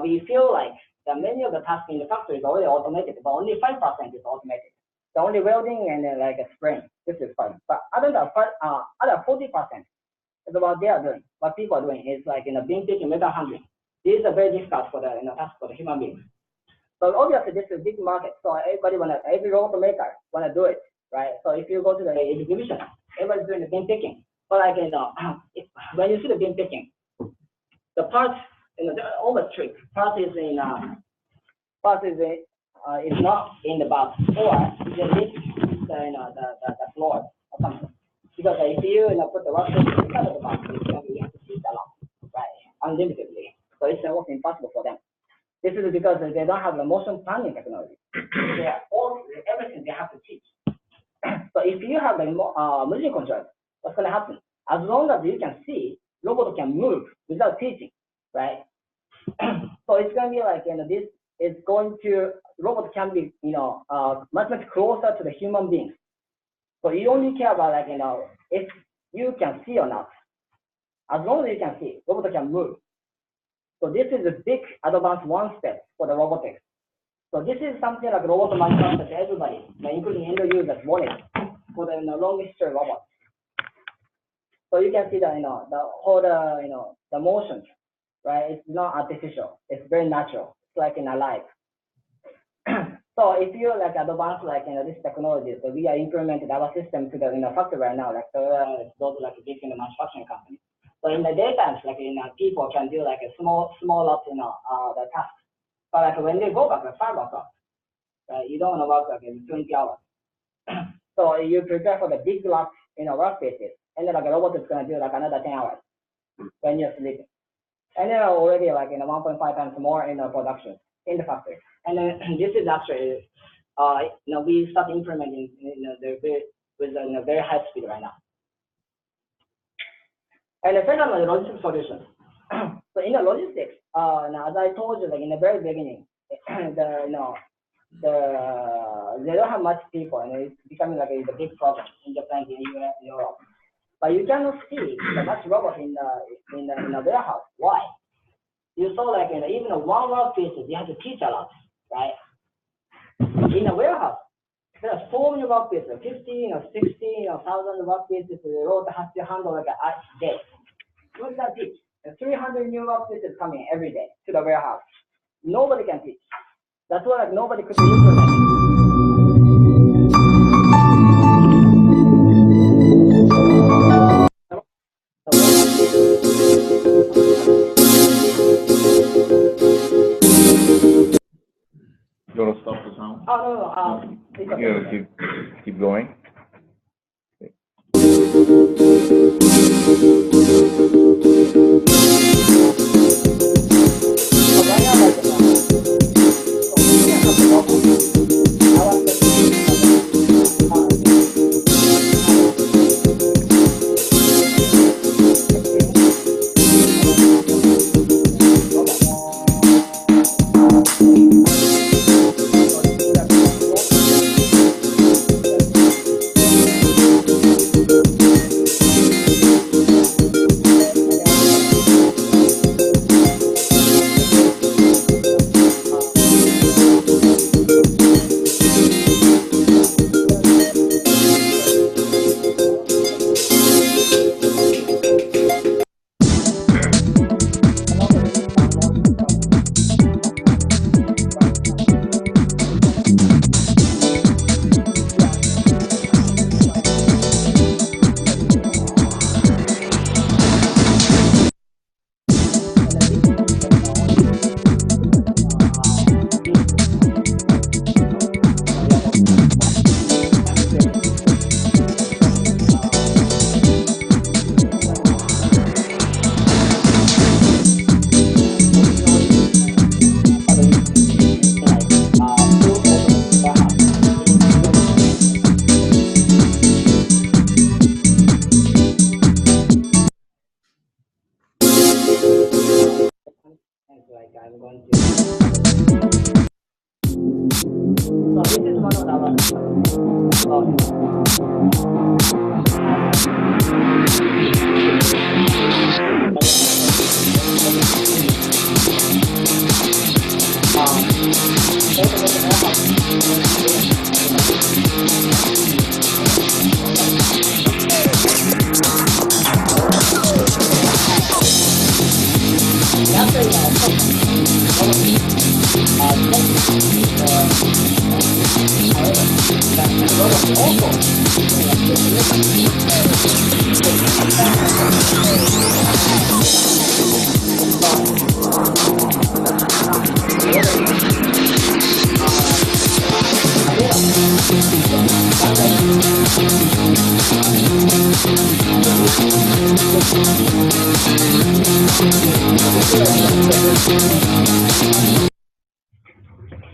we feel like many of the tasks in the factory is already automated, but only 5% is automated. So only welding and like a spraying, this is fine. But other 40% is what they are doing. What people are doing is like bean picking, metal handling. These are very difficult for the task for the human beings. So obviously this is a big market. So every robot maker wanna do it, right? So if you go to the exhibition, everybody's doing the bean picking. But like when you see the bean picking, the parts, they're almost trick. Part is not in the box, or they lift the floor or something. Because if you put the workstation inside of the box, it's going to be a lot, right? Unlimitedly. So it's almost impossible for them. This is because they don't have the motion planning technology. Everything they have to teach. So if you have the Mujin control, what's going to happen? As long as you can see, robot can move without teaching, right? So it's going to be like, this is going to, robot can be, much closer to the human beings. So you only care about like, if you can see or not. As long as you can see, robot can move. So this is a big advanced one step for the robotics. So this is something like robot manufacturers, everybody, including end users, wanted for the long history robot. So you can see the whole the motions, right? It's not artificial. It's very natural. It's like alive. So if you like advance like this technology, so we are implementing our system to the factory right now, like those like big manufacturing companies. So in the daytimes, like people can do like a small lot, the task. But like when they go back at 5 o'clock, right, you don't want to work like 20 hours. So you prepare for the big lot, workspaces, and then like a robot is going to do like another 10 hours when you're sleeping. And then already like 1.5 times more in production in the factory. And then this is actually, we start implementing with a very high speed right now. And the second one is logistics solutions. So in the logistics, now as I told you, like in the very beginning, they don't have much people, and it's becoming like a big problem in Japan, in US, in Europe. But you cannot see the much robot in the warehouse. Why? You saw like even one workpiece, you have to teach a lot, right? In a warehouse, there are so many workpieces, 50, 60, 1,000 workpieces. The robot has to handle like a day. What does that teach? 300 new workpieces coming every day to the warehouse. Nobody can teach. That's why like nobody could implement. You want to stop the sound? Oh, no. You keep going.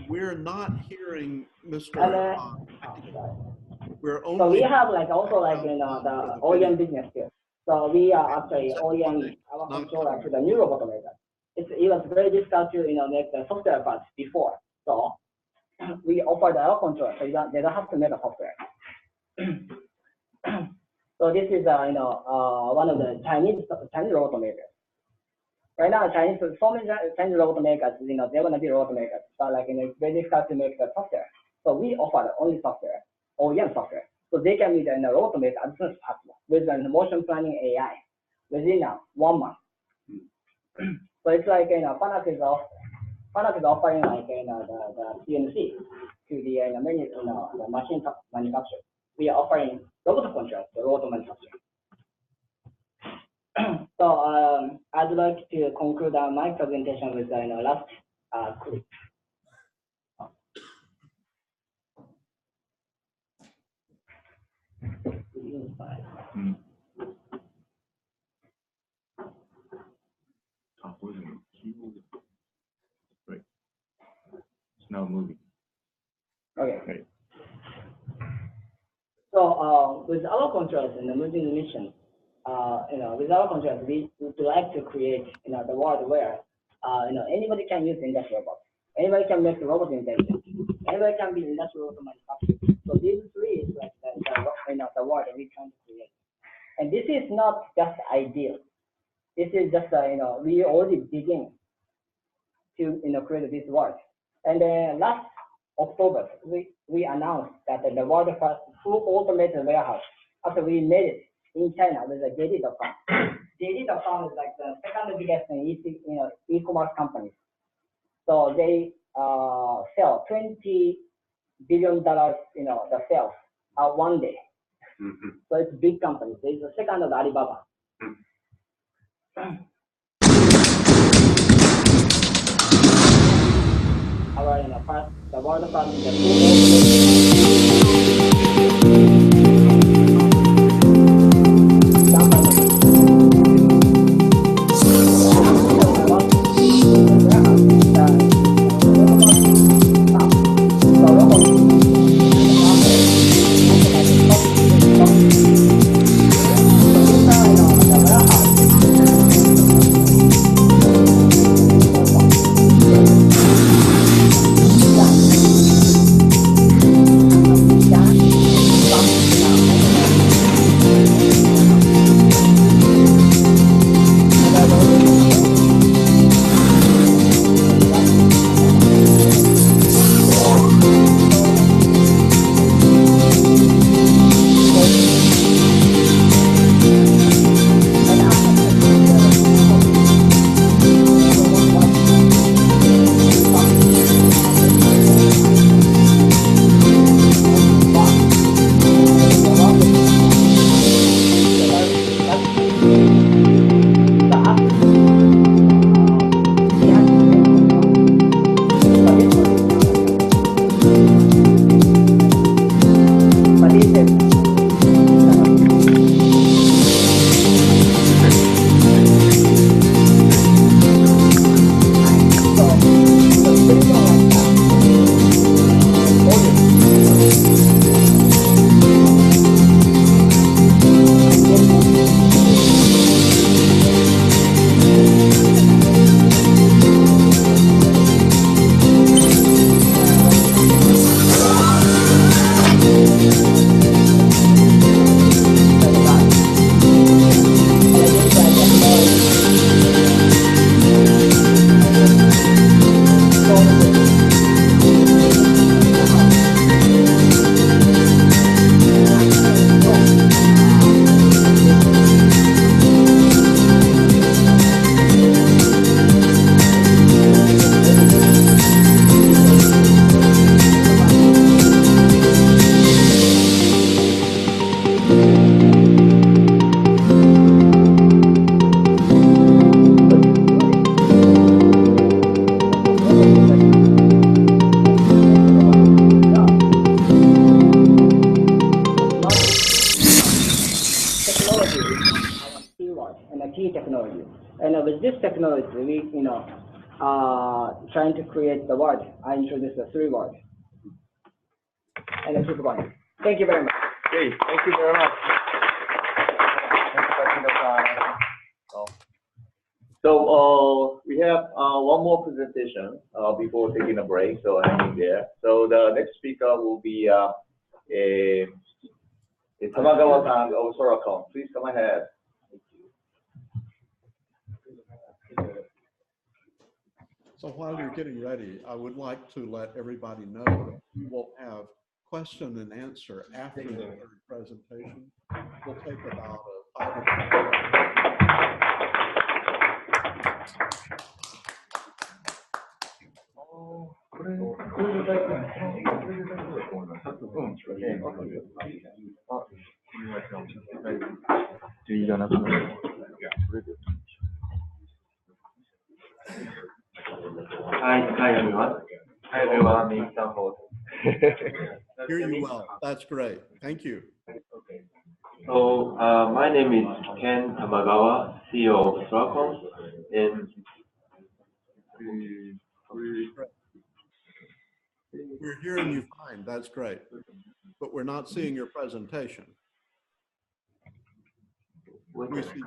We're not hearing Mr. We're So only. we have like also like the OEM business here. So we are actually OEM our controller to the new robot maker. It was very difficult to make the software parts before. So we offer our controller, so they don't have to make a software. So this is one of the Chinese robot makers. Right now, so many Chinese robot makers, they want to be robot makers, but like it's very difficult to make the software. So we offer the only software, OEM software, so they can be the robot maker as soon as possible with the motion planning AI within 1 month. So it's like Fanuc is offering like the CNC to the machine manufacturer. We are offering robot control, the robot manufacturer. So I'd like to conclude my presentation with the last clip. Right. It's now moving. Okay. Right. So with our controls in the Mujin mission, with our controls, we would like to create the world where anybody can use industrial robots. Anybody can make the robot intelligent. Anybody can be industrial robot manufacturer. So these three is like the world that we're trying to create. And this is not just ideal. This is just we already begin to create this world. And then last October, we announced that the world first full automated warehouse after we made it in China with the JD.com. JD.com is like the second biggest e-commerce company. So they sell $20 billion, the sales one day. Mm-hmm. So it's a big company. So it's the second of Alibaba. Our first, the world So with this technology, we, trying to create the word. I introduced the 3 words. And then keep going. Thank you very much. Great, thank you very much. Thank you, Takino-san. So we have one more presentation before taking a break, so hang in there. So the next speaker will be Tamagawa-san of Soracom. Please come ahead. So while you're getting ready, I would like to let everybody know that we will have question and answer after the third presentation. We'll take about a 5 or 10 Hi everyone. Hi everyone. Hear you well. That's great. Thank you. So my name is Ken Tamagawa, CEO of Soracom, and We're hearing you fine. That's great. But we're not seeing your presentation. We see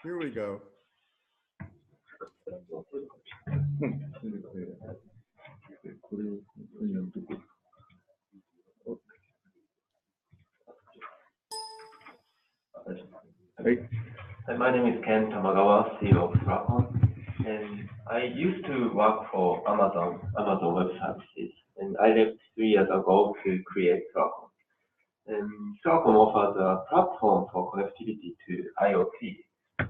Here we go. Hi, my name is Ken Tamagawa, CEO of Soracom, and I used to work for Amazon Web Services, and I left 3 years ago to create Soracom. And Soracom offers a platform for connectivity to IoT.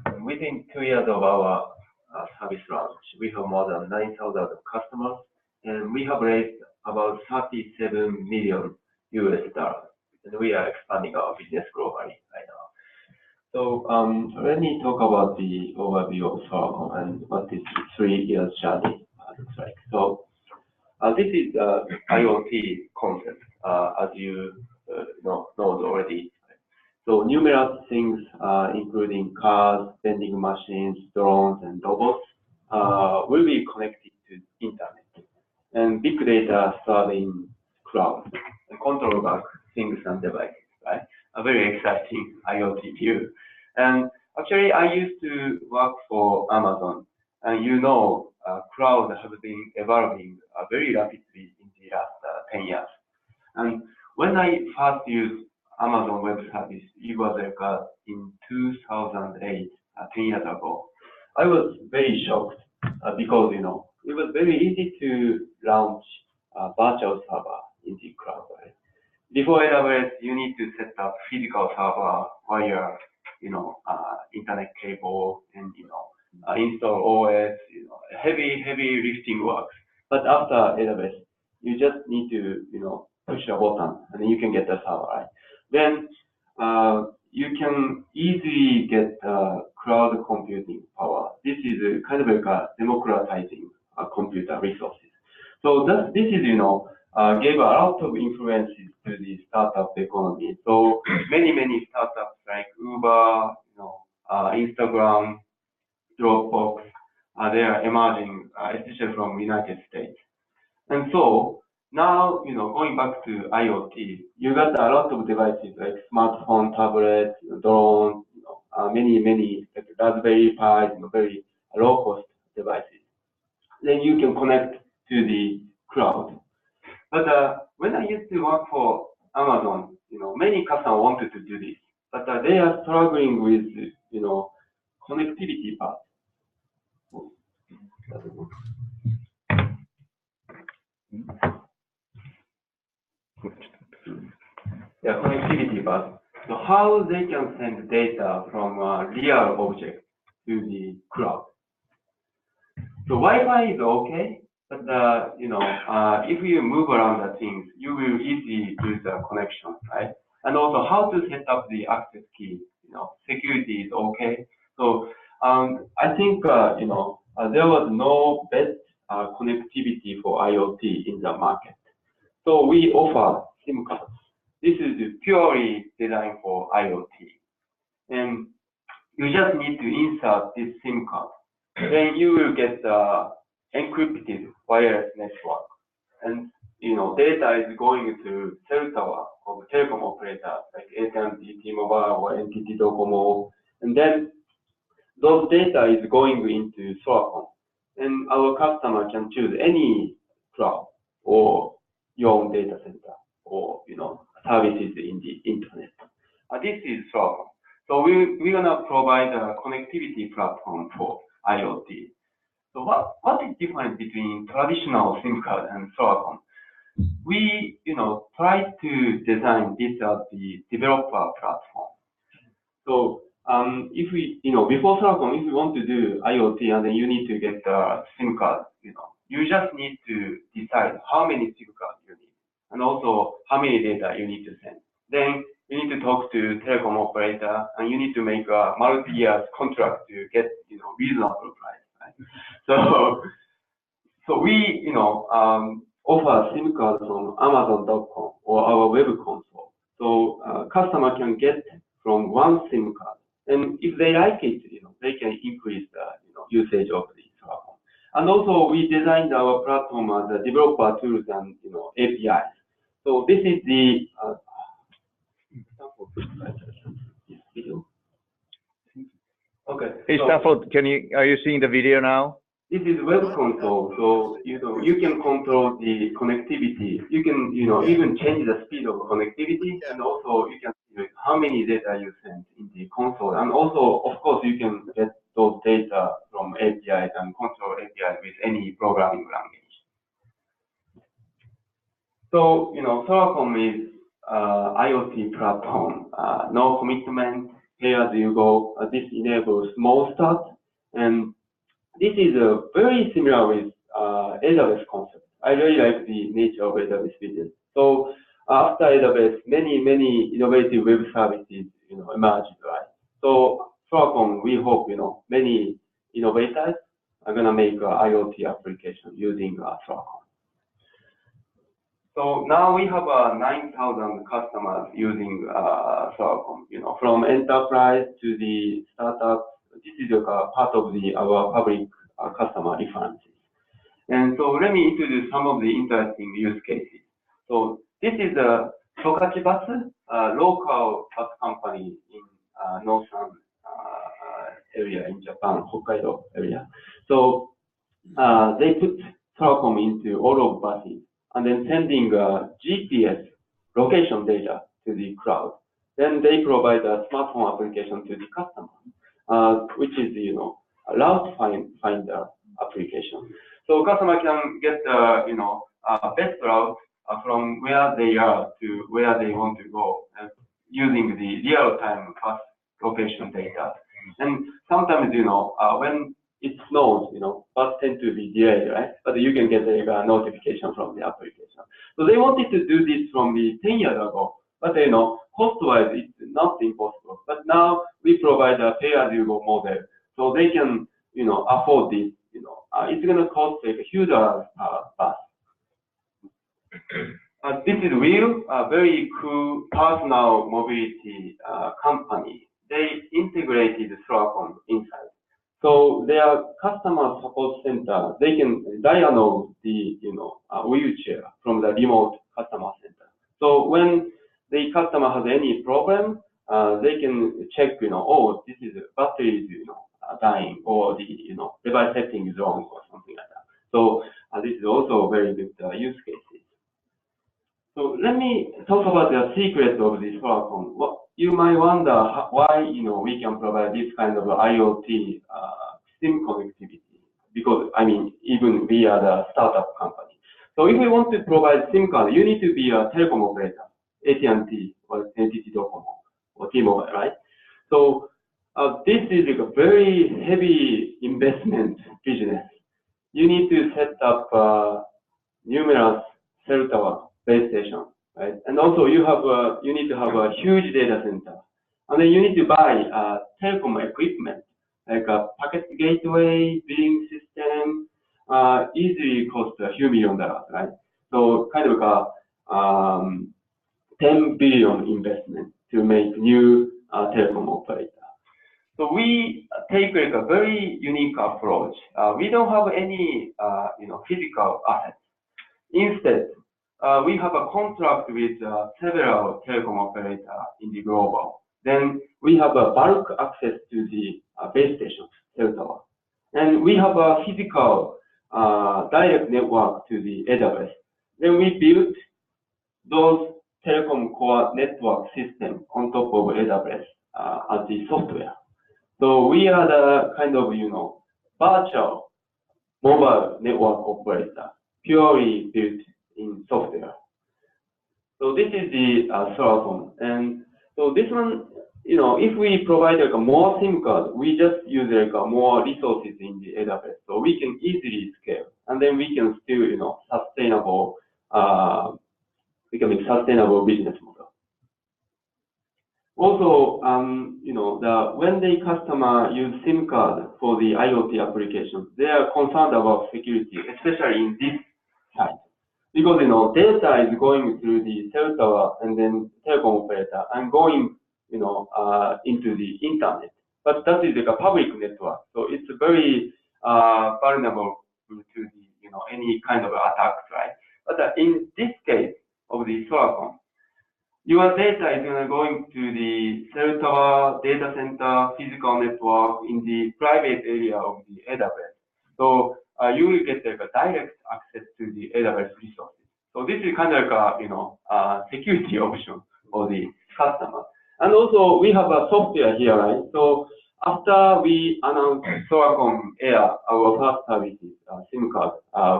And within 2 years of our service launch, we have more than 9,000 customers, and we have raised about $37 million, and we are expanding our business globally right now. So let me talk about the overview of Soracom and what this 3 years journey looks like. So this is IoT concept, as you know already. So numerous things, including cars, vending machines, drones, and robots, will be connected to internet. And big data stored in cloud, and control back things and devices, right? A very exciting IoT view. And actually, I used to work for Amazon, and cloud has been evolving very rapidly in the last 10 years. And when I first used Amazon Web Service, it was like in 2008, 10 years ago. I was very shocked because, it was very easy to launch a virtual server in the cloud, right? Before AWS, you need to set up physical server, wire, internet cable, and, install OS, heavy lifting works. But after AWS, you just need to, push a button and then you can get the server, right? Then you can easily get cloud computing power. This is kind of like a democratizing computer resources. So this is, gave a lot of influences to the startup economy. So many startups like Uber, Instagram, Dropbox, they are emerging, especially from United States. And so now, going back to IoT, you got a lot of devices like smartphone, tablets, drones, many like Raspberry Pi, very low-cost devices. Then you can connect to the cloud. But when I used to work for Amazon, many customers wanted to do this, but they are struggling with, connectivity part. Yeah, connectivity part. So how they can send data from a real object to the cloud. So Wi-Fi is okay, but if you move around the things, you will easily lose the connection, right? And also how to set up the access key. Security is okay. So I think there was no best connectivity for IoT in the market. So we offer SIM cards. This is purely designed for IoT. And you just need to insert this SIM card. Then you will get the encrypted wireless network. And data is going to cell tower of telecom operators like AT&T, T-Mobile, or NTT Docomo. And then those data is going into Soracom. And our customer can choose any cloud or your own data center or services in the internet. This is Soracom. So we're gonna provide a connectivity platform for IoT. So what is different between traditional SIM card and Soracom? We try to design this as the developer platform. So if we before Soracom, if you want to do IoT and then you need to get the SIM card, you just need to decide how many SIM cards you need and also how many data you need to send. Then you need to talk to telecom operator and you need to make a multi-year contract to get reasonable price. Right? So we offer SIM cards from Amazon.com or our web console. So customer can get from one SIM card, and if they like it, they can increase the usage of the Soracom. And also we designed our platform as a developer tools and APIs. So this is the video. Okay. Hey, Stafford, are you seeing the video now? This is web console, so you can control the connectivity. You can even change the speed of connectivity, and also you can see how many data you send in the console. And also, of course, you can get those data from APIs and control APIs with any programming language. So Soracom is IoT platform, no commitment, pay as you go. This enables small start, and this is very similar with AWS concept. I really like the nature of AWS business. So after AWS, many innovative web services emerged, right? So Soracom, we hope many innovators are gonna make IoT application using Soracom. So now we have 9,000 customers using Soracom. From enterprise to the startups. This is part of our public customer references. And so let me introduce some of the interesting use cases. So this is a Tokachi Bus, a local bus company in northern area in Japan, Hokkaido area. So they put Soracom into all of buses and then sending GPS location data to the cloud. Then they provide a smartphone application to the customer, which is route finder application. So customer can get best route from where they are to where they want to go using the real-time bus location data. And sometimes when it snows, bus tend to be delayed, right? But you can get a notification from the application. So they wanted to do this from the 10 years ago, but cost-wise it's not impossible. But now we provide a pay-as-you-go model, so they can afford this. It's going to cost like a huge bus. This is Wheel, a very cool personal mobility company. They integrated Soracom inside. So their customer support center, they can diagnose the wheelchair from the remote customer center. So when the customer has any problem, they can check, oh, this is battery is dying, or the device setting is wrong, or something like that. So this is also very good use cases. So let me talk about the secret of this Soracom. You might wonder why we can provide this kind of IoT SIM connectivity, because even we are the startup company. So if we want to provide SIM card, you need to be a telecom operator, AT&T or NTT Docomo or T-Mobile, right? So this is like a very heavy investment business. You need to set up numerous cell tower base station, right? And also you need to have a huge data center, and then you need to buy telecom equipment like a packet gateway, billing system. Easily cost $a few $1 million, right? So kind of 10 billion investment to make new telecom operator. So we take like a very unique approach. We don't have any physical assets. Instead, we have a contract with several telecom operators in the global. Then we have a bulk access to the base station, cell tower. And we have a physical direct network to the AWS. Then we built those telecom core network system on top of AWS as the software. So we are the kind of, virtual mobile network operator, purely built in software. So this is the Soracom. And so this one, if we provide like a more SIM card, we just use like a more resources in the AWS. So we can easily scale. And then we can still, sustainable, becoming sustainable business model. Also, when the customer use SIM card for the IoT applications, they are concerned about security, especially in this side. Because, data is going through the cell tower and then telecom operator and going, into the internet. But that is like a public network. So it's very vulnerable to the, any kind of attacks, right? But in this case of the Soracom, your data is going to the cell tower, data center, physical network in the private area of the AWS. So you will get like a direct access to the AWS resources. So this is kind of like a, security option for the customer. And also we have a software here, right? So after we announced Soracom Air, our first services, SIM card,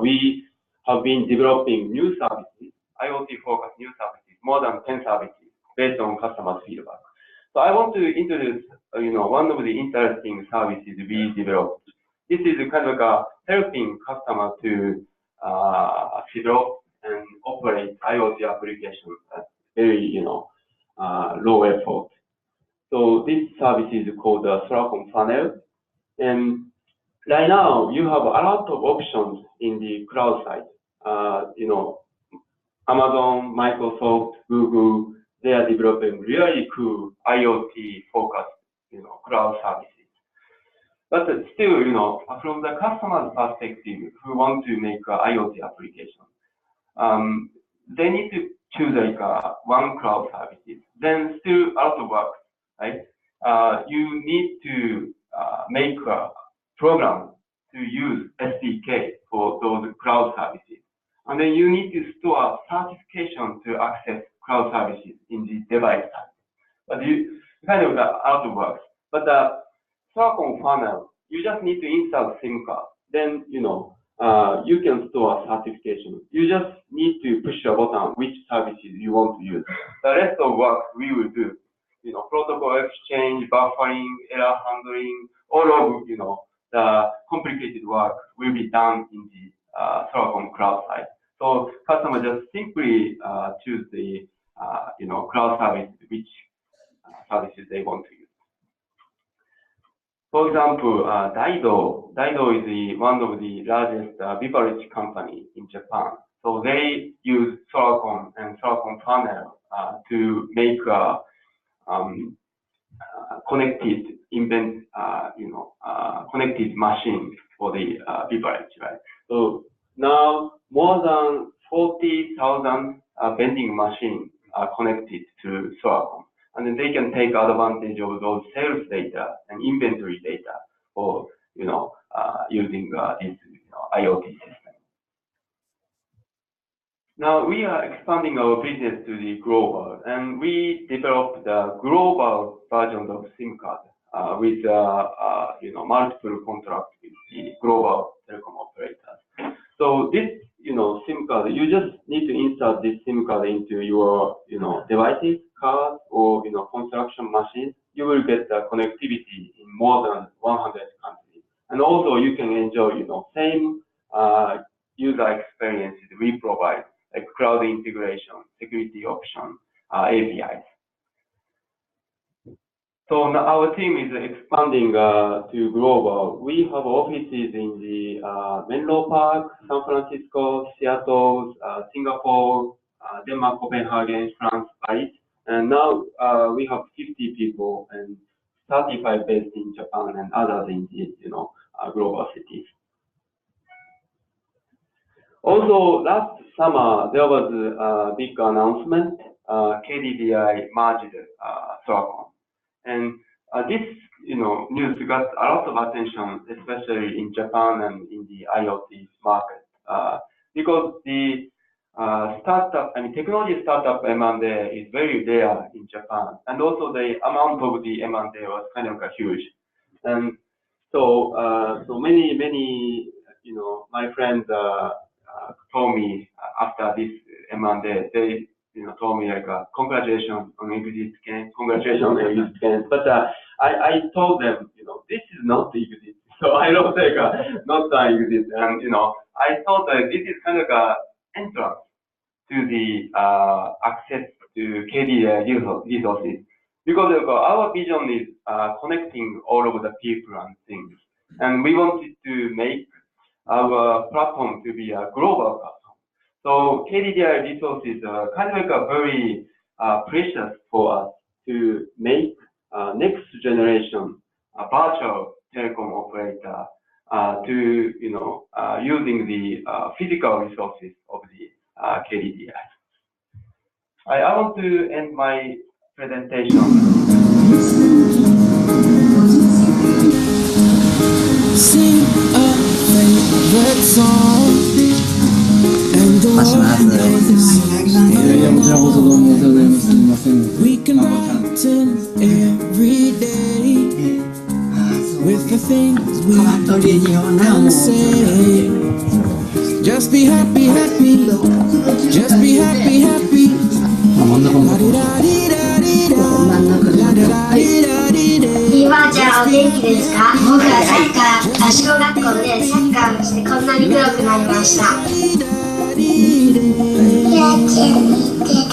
we have been developing new services, IoT-focused new services, more than 10 services based on customer feedback. So I want to introduce, one of the interesting services we developed. This is kind of like helping customer to develop and operate IoT applications at very, low effort. So this service is called Soracom Funnel. And right now, you have a lot of options in the cloud side. Amazon, Microsoft, Google, they are developing really cool IoT-focused, cloud services. But still, from the customer's perspective, who want to make an IoT application, they need to choose like one cloud services. Then still out of work, right? You need to make a program to use SDK for those cloud services. And then you need to store certification to access cloud services in the device side. But you kind of out of work. But the Soracom Funnel, you just need to install SIM card. Then, you can store certification. You just need to push a button which services you want to use. The rest of work we will do, protocol exchange, buffering, error handling, all of, the complicated work will be done in the Soracom cloud side. So customer just simply choose the, cloud service, which services they want to use. For example, Daido. Daido is one of the largest beverage company in Japan. So they use Soracom and Soracom Funnel to make connected connected machine for the beverage, right? So now more than 40,000 vending machines are connected to Soracom. And then they can take advantage of those sales data and inventory data for, using this IoT system. Now we are expanding our business to the global, and we developed the global version of SIM card with, multiple contracts with the global telecom operators. So this, SIM card, you just need to insert this SIM card into your, devices, cars, or, construction machines. You will get the connectivity in more than 100 countries. And also you can enjoy, same user experiences we provide, like cloud integration, security option, APIs. So our team is expanding to global. We have offices in the Menlo Park, San Francisco, Seattle, Singapore, Denmark, Copenhagen, France, Paris. And now we have 50 people and 35 based in Japan and others in the global cities. Also, last summer there was a big announcement. KDDI merged Soracom, and this news got a lot of attention, especially in Japan and in the IoT market, because the technology startup M&A is very rare in Japan, and also the amount of the M&A was kind of huge, and so many my friends told me after this M&A, they told me like congratulations on exit, congratulations on exit, but I told them this is not the exit, so I don't take not the exit, and I thought that this is kind of a entrance to the access to KDDI resources, because our vision is connecting all of the people and things, and we wanted to make our platform to be a global platform. So KDDI resources are kind of like a very precious for us to make next generation virtual telecom operator to using the physical resources of the KDDI. I want to end my presentation. Sing a favorite song and the we can brighten every day with the things we can say. Just be happy, happy. Just be happy, happy.今じゃあお元気ですか？僕はサッカー、小学校でサッカーをしてこんなに黒くなりました。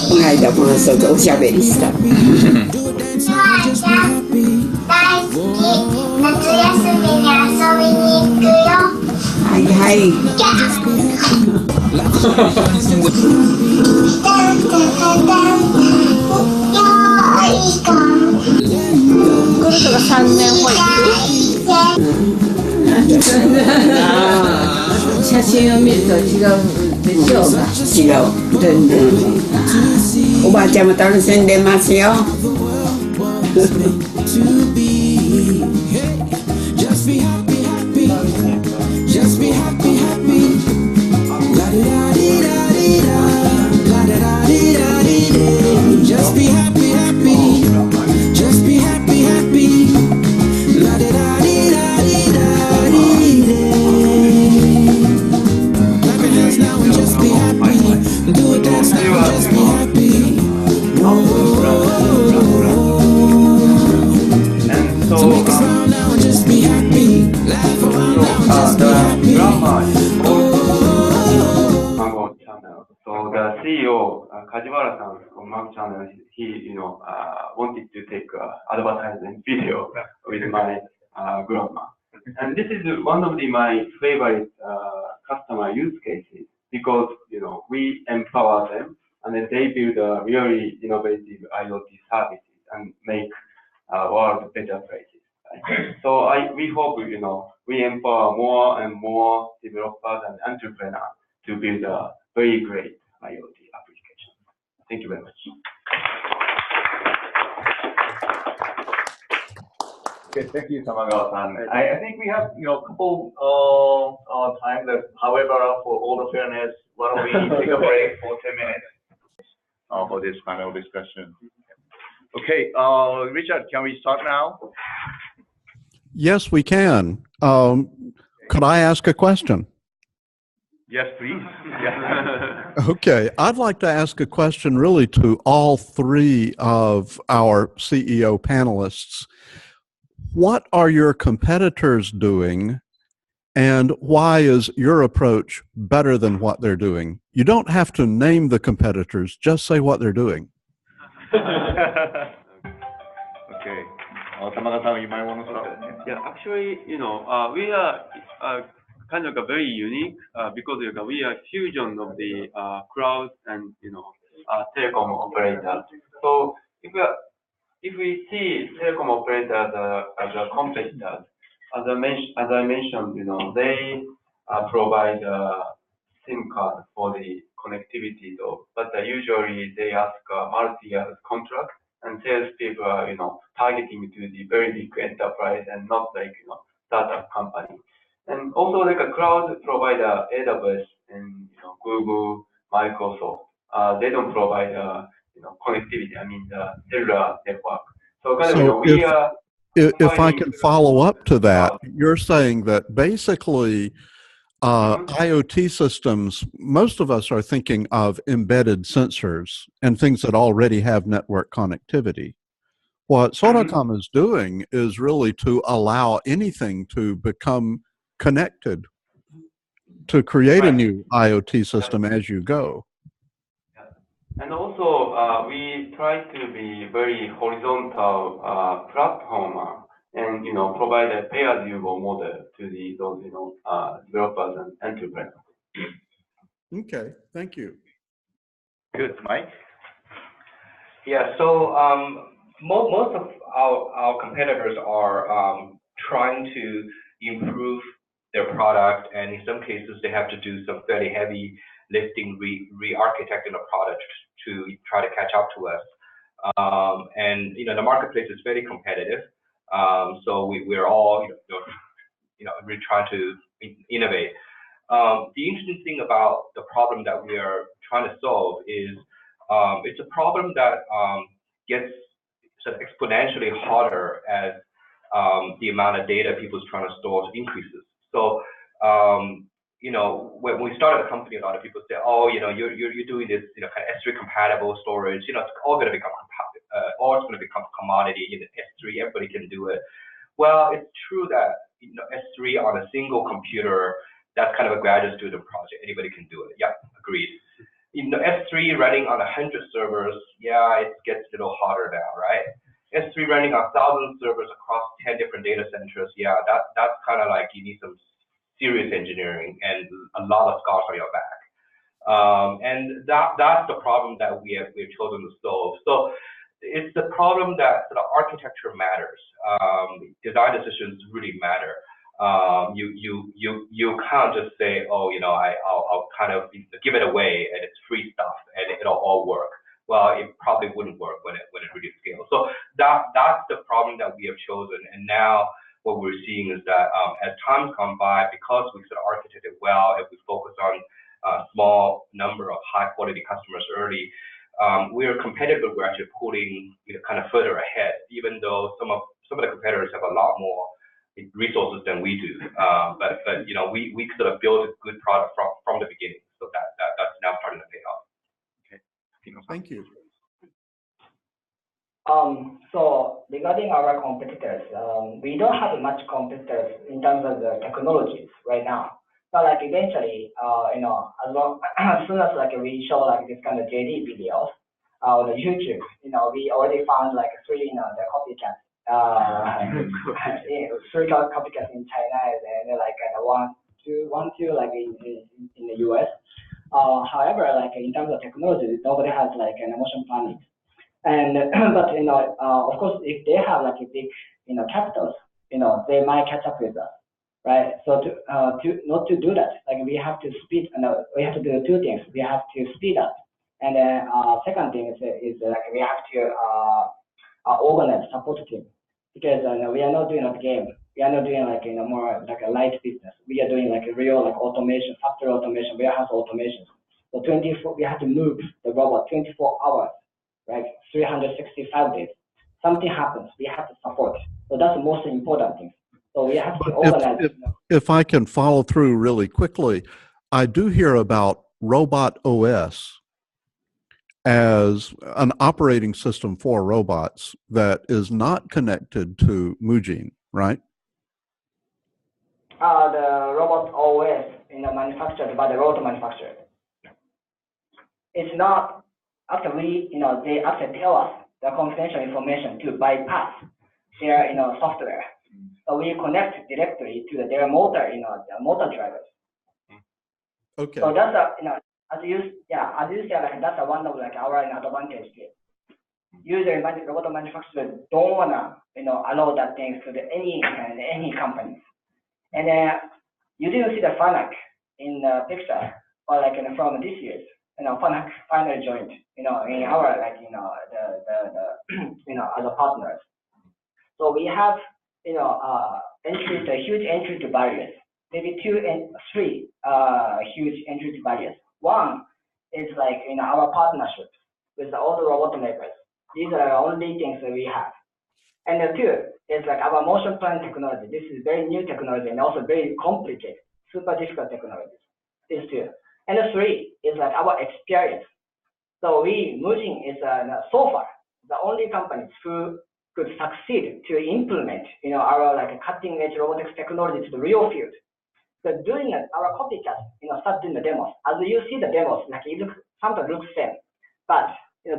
この間この人とおしゃべりした。今じゃ大好き。夏休みに遊びに行くよ。はいはい。この人が3年保育。写真を見ると違うでしょうか。違う。全然。おばあちゃんも楽しんでますよ。So the CEO, Kajiwara-san from Mark Channel, he wanted to take advertising video with my grandma. And this is one of my favorite customer use cases, because we empower them and then they build really innovative IoT services and make world better places. Right? So we hope we empower more and more developers and entrepreneurs to build a very great IoT application. Thank you very much. Okay, thank you, Tamagawa-san. I think we have a couple time left. However, for all the fairness, why don't we take a break for 10 minutes for this panel discussion? Okay, Richard, can we start now? Yes, we can. Could I ask a question? Yes, please. Yeah. Okay, I'd like to ask a question really to all three of our CEO panelists. What are your competitors doing, and why is your approach better than what they're doing? You don't have to name the competitors, just say what they're doing. Okay. Tamagawa-san, you might want to start. Yeah, actually, we are kind of very unique because we are fusion of the cloud and telecom operators. So if we see telecom operators as a competitors, as I mentioned, they provide SIM card for the connectivity though, but usually they ask a multi-year contract, and salespeople are targeting to the very big enterprise and not like startup company. And also like a cloud provider, AWS and Google, Microsoft, they don't provide connectivity. I mean the cellular network. So kind of we are. If I can follow up to that, you're saying that basically IoT systems, most of us are thinking of embedded sensors and things that already have network connectivity. What Soracom is doing is really to allow anything to become connected, to create a new IoT system as you go. And also, we try to be very horizontal platform and provide a pay-as-you-go model to those developers and enterprises. Okay, thank you. Good, Mike. Yeah. So most of our competitors are trying to improve their product, and in some cases they have to do some fairly heavy lifting, re-architecting the product to try to catch up to us. And the marketplace is very competitive. So we're all we're trying to innovate. The interesting thing about the problem that we are trying to solve is it's a problem that gets sort of exponentially harder as the amount of data people's trying to store increases. So when we started the company, a lot of people say, oh, you're doing this, kind of S3 compatible storage, it's all going to become commodity. S3, everybody can do it. Well, it's true that S3 on a single computer, that's kind of a graduate student project. Anybody can do it. Yeah, agreed. S3 running on 100 servers, yeah, it gets a little harder now, right? S3 running on 1,000 servers across 10 different data centers, yeah, that's kind of like you need some serious engineering and a lot of scars on your back. And that's the problem that we've chosen to solve. So it's the problem that sort of architecture matters. Design decisions really matter. You can't just say, oh, I'll kind of give it away and it's free stuff and it'll all work. Well, it probably wouldn't work when it really scales. So that's the problem that we have chosen. And now what we're seeing is that as time come by, because we sort of architected well and we focus on a small number of high quality customers early, we're competitive, but we're actually pulling kind of further ahead, even though some of the competitors have a lot more resources than we do. But we sort of built a good product from the beginning, so that's now starting to pay off. Okay. Thank you. So regarding our competitors, we don't have much competitors in terms of the technologies right now. But like eventually, as soon as like we show like this kind of JD videos on YouTube, we already found like three, the copycats. Three copycats in China and like one, two like in the US. However, like in terms of technology, nobody has like an motion planning. And but of course, if they have like a big capitals, they might catch up with us, right? So to not to do that, like we have to speed. We have to do two things. We have to speed up, and then second thing is like we have to organize support team, because we are not doing a game. We are not doing like more like a light business. We are doing like a real like automation, factory automation, warehouse automation. So we have to move the robot 24 hours. Right, 365 days. Something happens, we have to support. So that's the most important thing. So we have to organize. If I can follow through really quickly, I do hear about Robot OS as an operating system for robots that is not connected to Mujin, right? The Robot OS manufactured by the robot manufacturer. It's not. Actually, they actually tell us the confidential information to bypass their, software. So we connect directly to their motor, the motor drivers. Okay. So that's as you said, like that's one of like our advantage here. Usually, robot manufacturers don't wanna, allow that things to any company. And you didn't see the FANUC in the picture, or like from this year's, FANUC finally joined, in our like, the other partners. So we have, huge entry to barriers. Maybe 2 and 3 huge entry to barriers. One is like our partnership with all the robot makers. These are the only things that we have. And the 2 is like our motion plan technology. This is very new technology and also very complicated, super difficult technologies. These 2. And the 3 is like our experience. So Mujin is so far the only company who could succeed to implement, our like cutting edge robotics technology to the real field. So doing it, our copycats, start doing the demos. As you see the demos, like it sometimes looks same, but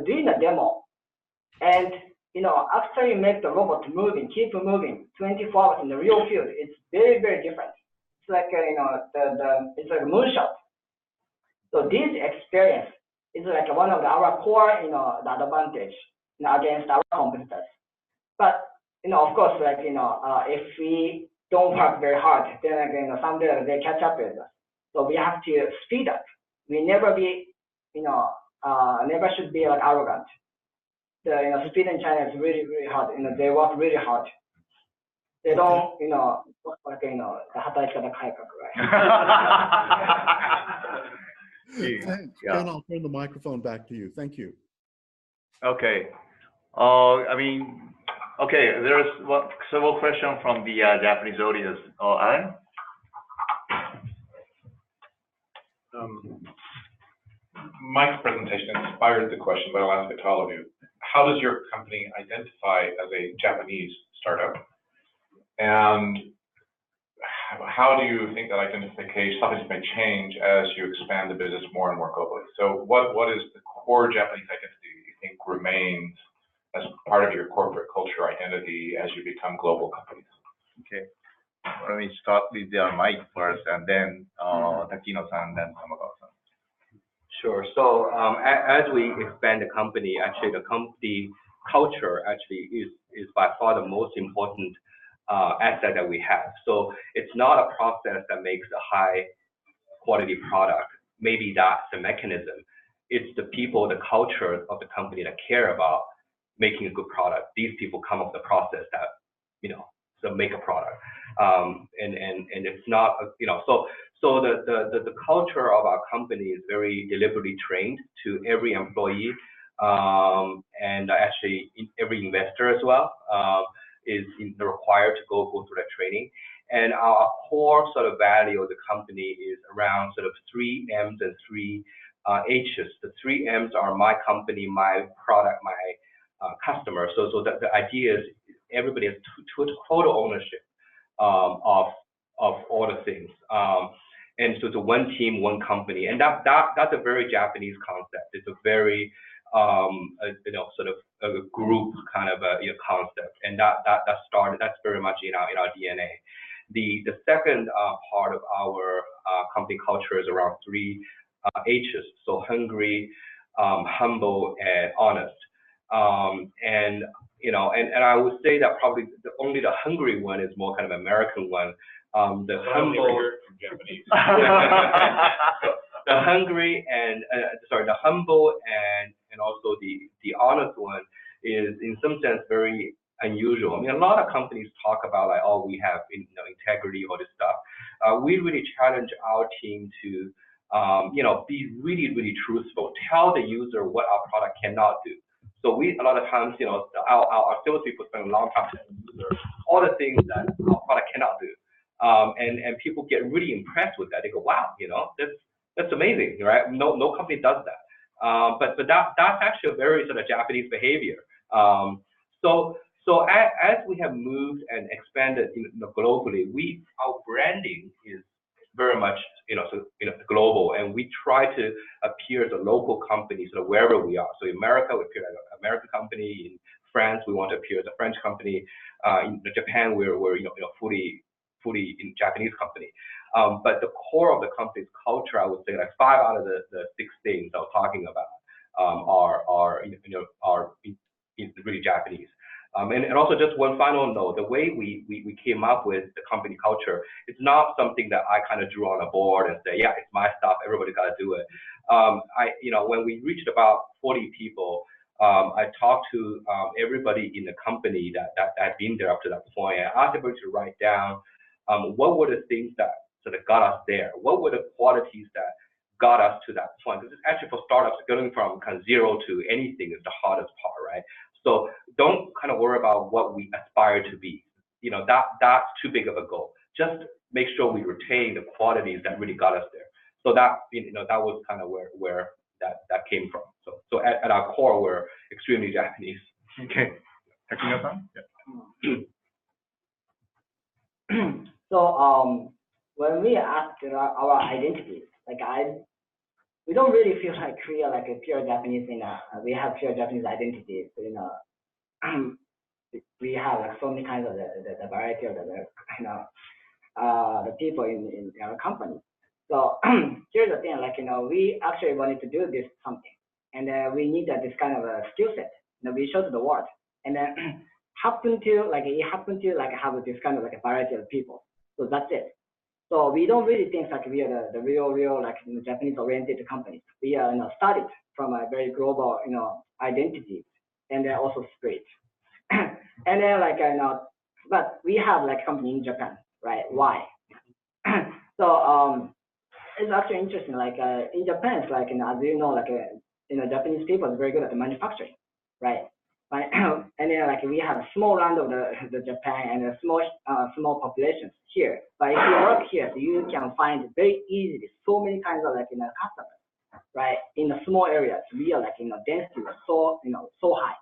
doing the demo, and after you make the robot moving, keep moving 24 hours in the real field, it's very, very different. It's like it's like a moonshot. So this experience is like one of our core, the advantage against our competitors. But of course, like if we don't work very hard, then again, someday they catch up with us. So we have to speed up. We never be, never should be like arrogant. The speed in China is really, really hard. They work really hard. They don't, work like the hataikata kaikaku, right? Thanks. Ken, I'll turn the microphone back to you. Thank you. Okay. Okay, there's several questions from the Japanese audience. Alan? Mike's presentation inspired the question, but I'll ask it to all of you. How does your company identify as a Japanese startup? And how do you think that identification may change as you expand the business more and more globally? So what is the core Japanese identity you think remains as part of your corporate culture identity as you become global companies? Okay. Let me start with Mike first, and then Takino-san, and then Tamagawa-san. Sure. So as we expand the company, actually the company culture actually is by far the most important asset that we have. So it's not a process that makes a high quality product. Maybe that's the mechanism. It's the people, the culture of the company that care about making a good product. These people come up with the process that, so make a product. And it's not, so the culture of our company is very deliberately trained to every employee, and actually every investor as well is required to go through that training. And our core sort of value of the company is around sort of 3 M's and 3 H's. The 3 M's are my company, my product, my customer. So that the idea is everybody has total ownership of all the things. And so it's a one team, one company, and that's a very Japanese concept. It's a very sort of a group kind of a concept, and that's very much in our DNA. The second part of our company culture is around 3 H's. So hungry, humble, and honest. And I would say that probably only the hungry one is more kind of American one. The humble, the hungry and the humble and also the honest one is in some sense very unusual. I mean, a lot of companies talk about like, oh, we have integrity, all this stuff. We really challenge our team to be really, really truthful. Tell the user what our product cannot do. So a lot of times, our salespeople spend a long time telling the user all the things that our product cannot do. And people get really impressed with that. They go, wow, that's amazing, right? No company does that. But that's actually a very sort of Japanese behavior. So as we have moved and expanded globally, our branding is very much global, and we try to appear as a local company sort of wherever we are. So in America, we appear as an American company. In France, we want to appear as a French company. In Japan, we're fully in Japanese company. But the core of the company's culture, I would say, like 5 out of the 6 things I was talking about are really Japanese. And also just one final note, the way we came up with the company culture, it's not something that I kind of drew on a board and say, yeah, it's my stuff, everybody got to do it. When we reached about 40 people, I talked to everybody in the company that had been there up to that point. I asked everybody to write down what were the things that sort of got us there? What were the qualities that got us to that point? Because actually for startups, going from kind of 0 to anything is the hardest part, right? So don't kind of worry about what we aspire to be. That's too big of a goal. Just make sure we retain the qualities that really got us there. So that that was kind of where that came from. So at our core, we're extremely Japanese. Okay. Takino-san? Yeah. So when we ask our identities, we don't really feel like we are like a pure Japanese. We have pure Japanese identities. We have like so many kinds of the variety of the people in our company. So here's the thing, we actually wanted to do this something, and we need this kind of a skill set. We showed the world, and then it happened to have this kind of like a variety of people. So that's it. So we don't really think like we are the real Japanese-oriented companies. We are started from a very global identity and then also spirit. And then but we have like company in Japan, right? Why? So it's actually interesting. In Japan, it's as you know, Japanese people are very good at the manufacturing, right? And then we have a small land of the Japan and a small populations here. But if you work here, so you can find very easily so many kinds of customers, right? In the small areas, we are density is so high.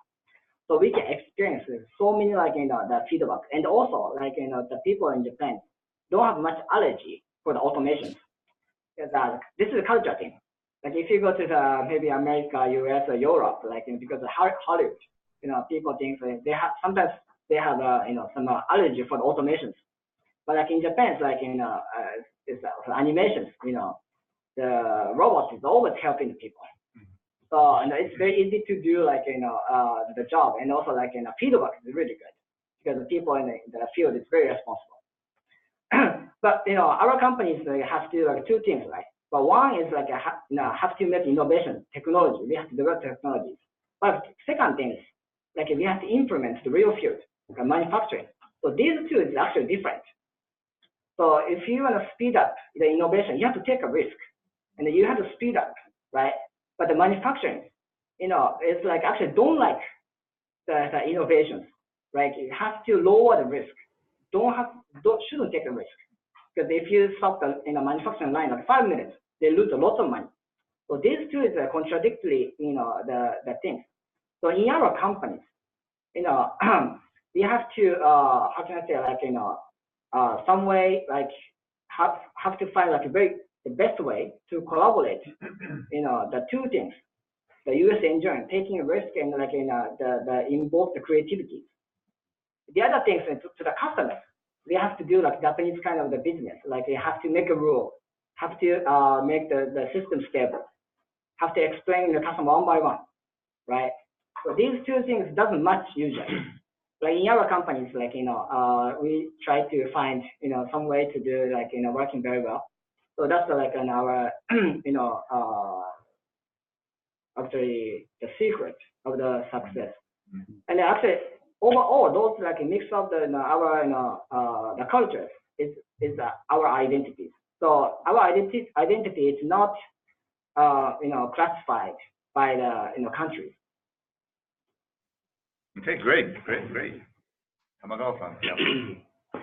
So we can experience so many the feedback, and also the people in Japan don't have much allergy for the automation. Because this is a culture thing. If you go to maybe America, US, or Europe, because of Hollywood, people think sometimes they have some allergy for the automations. But in Japan, it's animations. The robot is always helping people. So it's very easy to do the job, and also feedback is really good because the people in the field is very responsible. But our companies have to do 2 things, right? But one is have to make innovation technology. We have to develop technologies. But second thing is we have to implement the real field, manufacturing. So these 2 is actually different. So if you want to speed up the innovation, you have to take a risk, and you have to speed up, right? But the manufacturing, it's actually don't like the innovations, right? You have to lower the risk. Shouldn't take a risk, because if you stop the manufacturing line 5 minutes, they lose a lot of money. So these 2 is contradictory, the things. So in our companies, we have to how can I say some way have to find the best way to collaborate. The 2 things, the US engineering, taking a risk, and involve the creativity. The other things to the customers, we have to do Japanese kind of the business. You have to make a rule, have to make the system stable, have to explain the customer one by one, right? So these 2 things doesn't match usually. In our companies, we try to find some way to do working very well. So that's our actually the secret of the success. And actually overall, those mix of the cultures is our identity. So our identity is not classified by the countries. Okay, great. Tamagawa-san.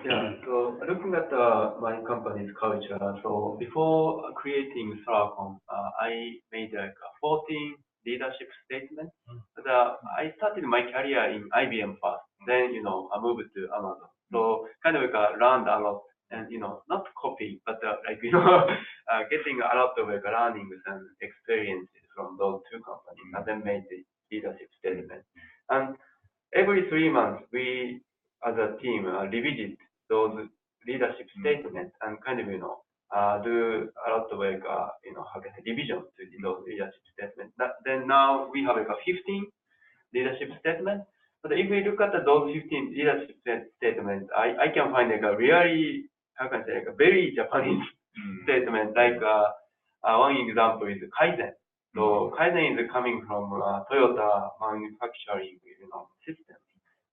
Yeah, so looking at my company's culture, so before creating Soracom, I made 14 leadership statements. But, I started my career in IBM first, then I moved to Amazon. So kind of learned a lot, and not copying, but getting a lot of learnings and experiences from those 2 companies, and then made the leadership statement. And every 3 months, we as a team revisit those leadership statements and kind of, do a lot of like, how can I say, revisions to those leadership statements. Then now we have like a 15 leadership statements. But if we look at those 15 leadership statements, I can find like a really, how can I say, like a very Japanese statement. Like one example is Kaizen. So Kaizen is coming from Toyota manufacturing, system.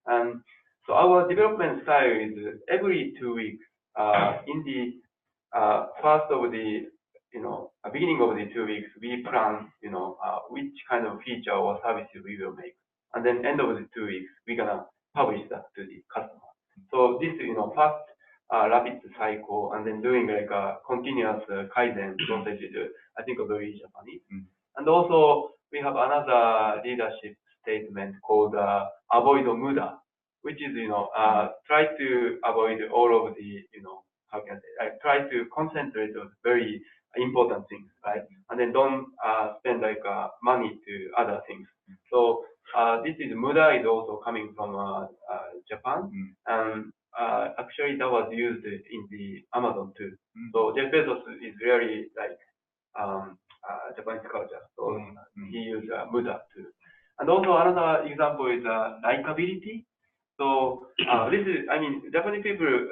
And so our development style is every 2 weeks. In the first of the, beginning of the 2 weeks, we plan, which kind of feature or services we will make. And then end of the 2 weeks, we're gonna publish that to the customer. So this, fast rapid cycle, and then doing like a continuous Kaizen process is, I think, very Japanese. And also, we have another leadership statement called avoid muda, which is, try to avoid all of the, how can I say, try to concentrate on very important things, right? And then don't spend like money to other things. So this is muda is also coming from Japan, and actually that was used in the Amazon too. So Jeff Bezos is really like Japanese culture, so he used muda too. And also another example is likability. So this is, I mean, Japanese people,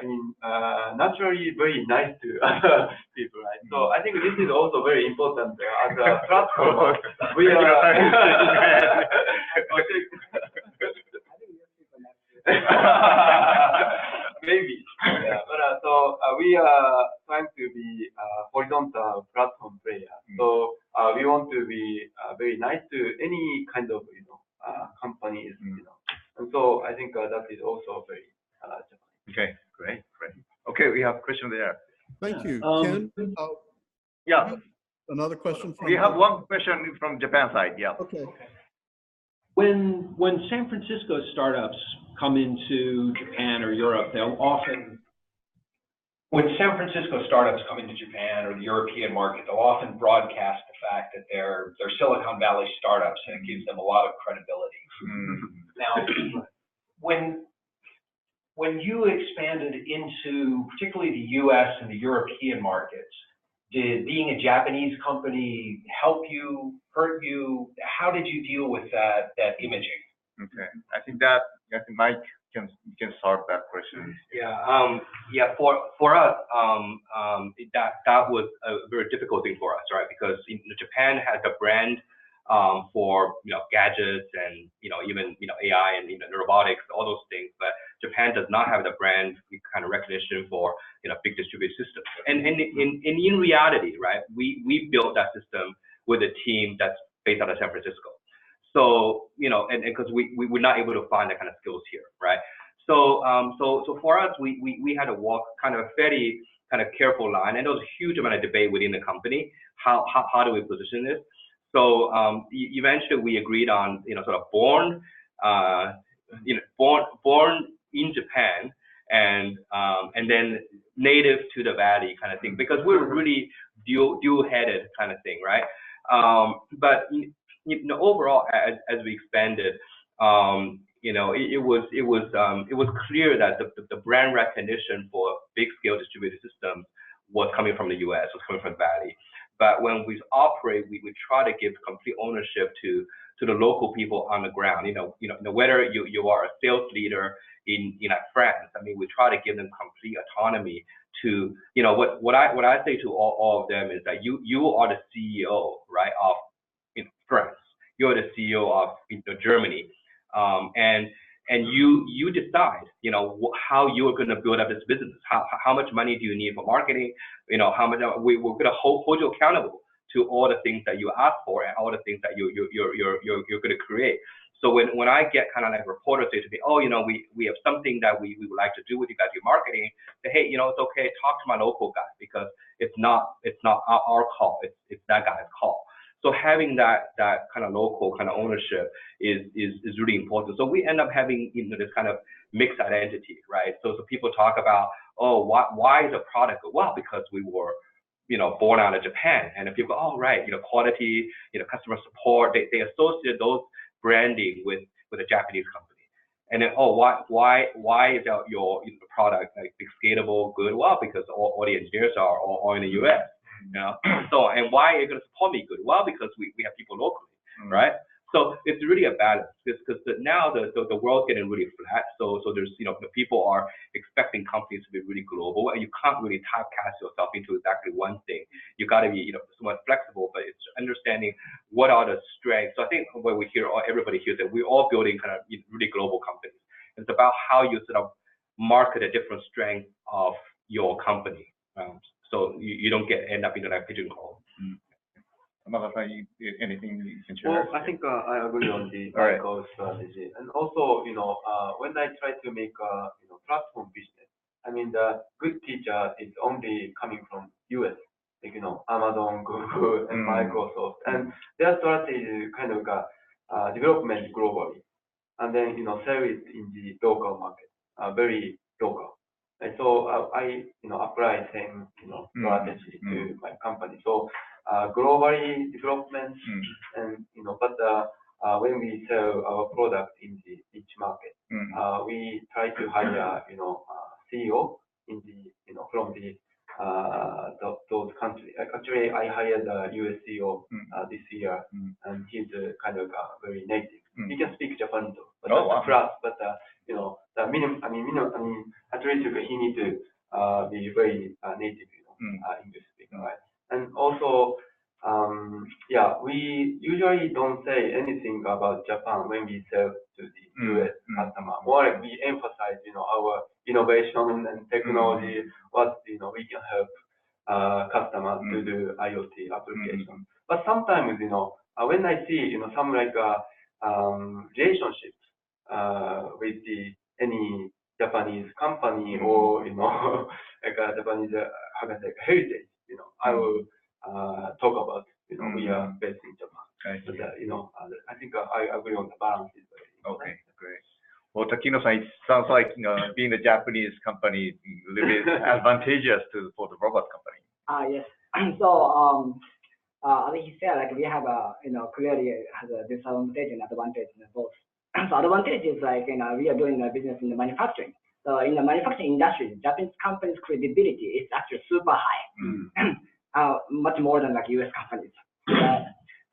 I mean, naturally very nice to other people, right? So I think this is also very important as a platform. We are maybe, yeah. But so we are trying to be horizontal platform player. So we want to be very nice to any kind of companies, And so I think that is also very Japanese. Okay, great. Okay, we have a question there. Thank you. Ken? Yeah. Another question from we have one question from Japan side, yeah. Okay. When San Francisco startups come into Japan or Europe, they'll often, when San Francisco startups come into Japan or the European market, they'll often broadcast the fact that they're Silicon Valley startups, and it gives them a lot of credibility. Now, when you expanded into particularly the US and the European markets, did being a Japanese company help you, hurt you? How did you deal with that imaging? Okay, I think Mike can solve that question. Yeah. For us, that was a very difficult thing for us, right? Because Japan has a brand for gadgets and even AI and robotics, all those things, but Japan does not have the brand kind of recognition for big distributed systems. And in reality, right, we built that system with a team that's based out of San Francisco. So and because we were not able to find that kind of skills here, right? So for us, we had to walk kind of a very kind of careful line, and there was a huge amount of debate within the company. How do we position this? So eventually we agreed on sort of born in Japan and then native to the valley kind of thing, because we're really dual-headed kind of thing, right? But overall, as we expanded, it was clear that the brand recognition for big-scale distributed systems was coming from the U.S., was coming from the valley. But when we operate, we try to give complete ownership to the local people on the ground. Whether you are a sales leader in France, I mean, we try to give them complete autonomy to what I say to all of them is that you are the CEO, right, of France. You're the CEO of Germany, and you decide how you are going to build up this business. How much money do you need for marketing? How much we're going to hold you accountable to all the things that you ask for and all the things that you're going to create. So when I get kind of like reporters say to me, oh, we have something that we would like to do with you guys, your marketing, say, hey, it's okay, talk to my local guy, because it's not our call, it's that guy's call. So having that kind of local kind of ownership is really important. So we end up having this kind of mixed identity, right? So people talk about, oh, why is a product good? Well, because we were born out of Japan, and if people go, oh, right, quality, customer support, they associate those branding with with a Japanese company. And then, oh, why is your product like scalable good? Well, because all the engineers are all in the US. You know? So, and why are you going to support me good? Well, because we have people locally, right? So it's really a balance because now the world's getting really flat. So there's, you know, the people are expecting companies to be really global, and you can't really typecast yourself into exactly one thing. You got to be, you know, somewhat flexible, but it's understanding what are the strengths. So I think when we hear, everybody hears that we're all building kind of really global companies. It's about how you sort of market a different strength of your company. So you don't end up in like pigeonhole. Anything you can share? Well, I think I agree on the Michael's strategy. And also, you know, when I try to make a platform business, I mean, the good teacher is only coming from US, like, you know, Amazon, Google, and Microsoft. And their strategy is kind of development globally. And then, you know, sell it in the local market, very local. And so I apply same, strategy to my company. So globally development, and but when we sell our product in each market, we try to hire CEO in the from the those countries. Actually, I hired a US CEO this year, and he's kind of very native. He can speak Japanese, but that's a plus. But the minimum. I mean, at least he needs to be very native, English speaker, right? And also, we usually don't say anything about Japan when we sell to the US customer. More like we emphasize, our innovation and technology, what we can help customers to do IoT application. But sometimes, when I see, some like relationships with any Japanese company or like a Japanese how can I say heritage, I will talk about we are based in Japan. But I think I agree on the balance is very important. Okay, great. Well, Takino-san, it sounds like being a Japanese company is a little bit advantageous for the robot company. Yes. So I think he said like we have clearly has a disadvantage and advantage in both. So advantage is like we are doing a business in the manufacturing. So in the manufacturing industry, Japanese companies' credibility is actually super high, much more than like US companies.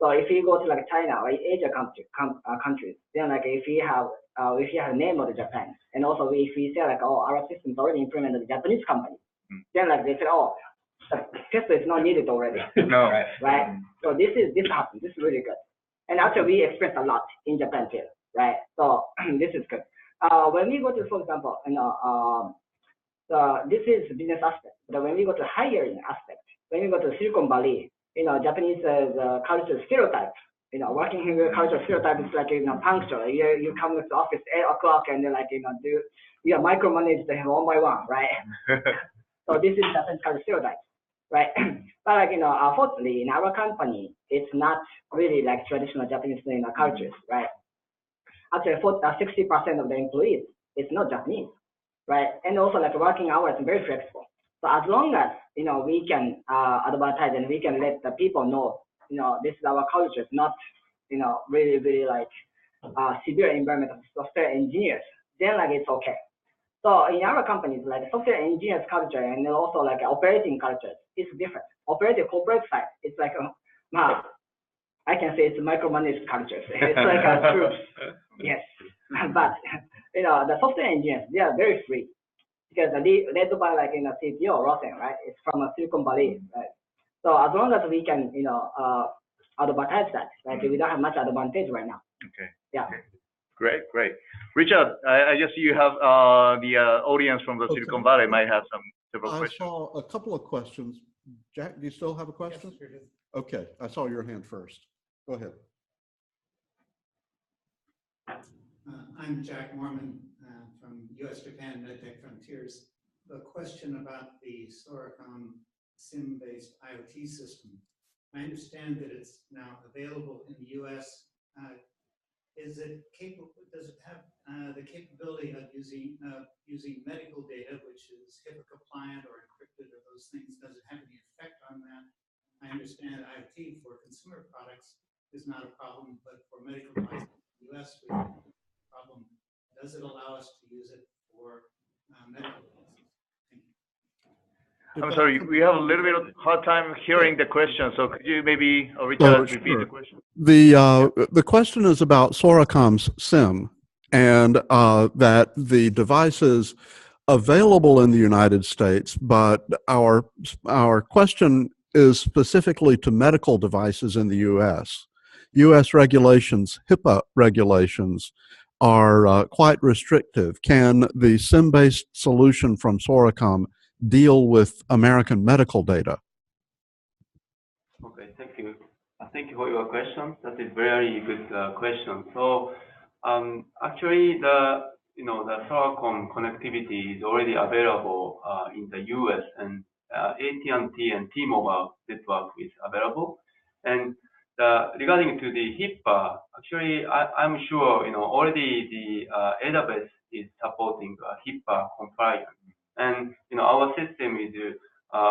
So if you go to like China or Asia countries, then like if you have a name of the Japan, and also if we say like, oh, our system is already implemented in the Japanese company, then like they say, oh, test is not needed already. No. Right? So this happens. This is really good. And actually we experience a lot in Japan too, right? So this is good. When we go to, for example, this is business aspect. But when we go to hiring aspect, when we go to Silicon Valley, Japanese culture stereotype. Working here culture stereotype is like punctual. You come to the office 8 o'clock and they're like you are micromanaged one by one, right? So this is Japanese culture stereotype, right? But like unfortunately in our company, it's not really like traditional Japanese cultures, right? Actually, 60% of the employees is not Japanese, right? And also like working hours is very flexible. So as long as we can advertise and we can let the people know, this is our culture, it's not really like severe environment of software engineers, then like it's okay. So in our companies, like software engineers culture and also like operating culture, it's different. Operating corporate side, it's like I can say it's micromanaged culture. It's like troops, yes. But the software engineers, they are very free because they led by like CTO Rosen, right? It's from Silicon Valley, right? So as long as we can advertise that, like we don't have much advantage right now. Okay. Yeah. Okay. Great. Richard, I guess you have the audience from the Silicon Valley might have several questions. I saw a couple of questions. Jack, do you still have a question? Yes, sure. Okay, I saw your hand first. Go ahead. I'm Jack Mormon from US-Japan MedTech Frontiers. A question about the Soracom SIM-based IoT system. I understand that it's now available in the US. Is it capable? Does it have the capability of using medical data, which is HIPAA compliant or encrypted, or those things? Does it have any effect on that? I understand IoT for consumer products is not a problem, but for medical devices in the US, does it allow us to use it for medical devices? I'm sorry, we have a little bit of hard time hearing the question, so could you maybe, Richard, repeat the question? The question is about Soracom's SIM, and that the device is available in the United States, but our question is specifically to medical devices in the U.S. U.S. regulations, HIPAA regulations, are quite restrictive. Can the SIM-based solution from Soracom deal with American medical data? Okay, thank you. Thank you for your question. That is very good question. So actually, the Soracom connectivity is already available in the U.S. and AT&T and T-Mobile network is available. And regarding to the HIPAA, actually, I'm sure already the AWS is supporting HIPAA compliance, and our system is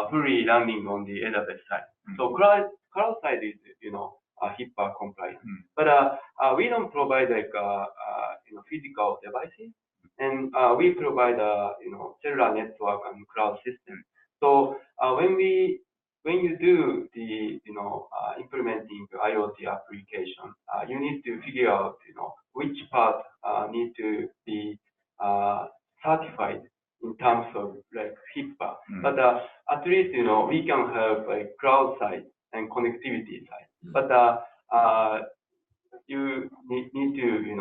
fully running on the AWS side. So cloud side is HIPAA compliant, but we don't provide like physical devices, and we provide cellular network and cloud system. So when you do the implementing IoT application, you need to figure out which part need to be certified in terms of like HIPAA. But at least we can have like cloud side and connectivity side. But you need to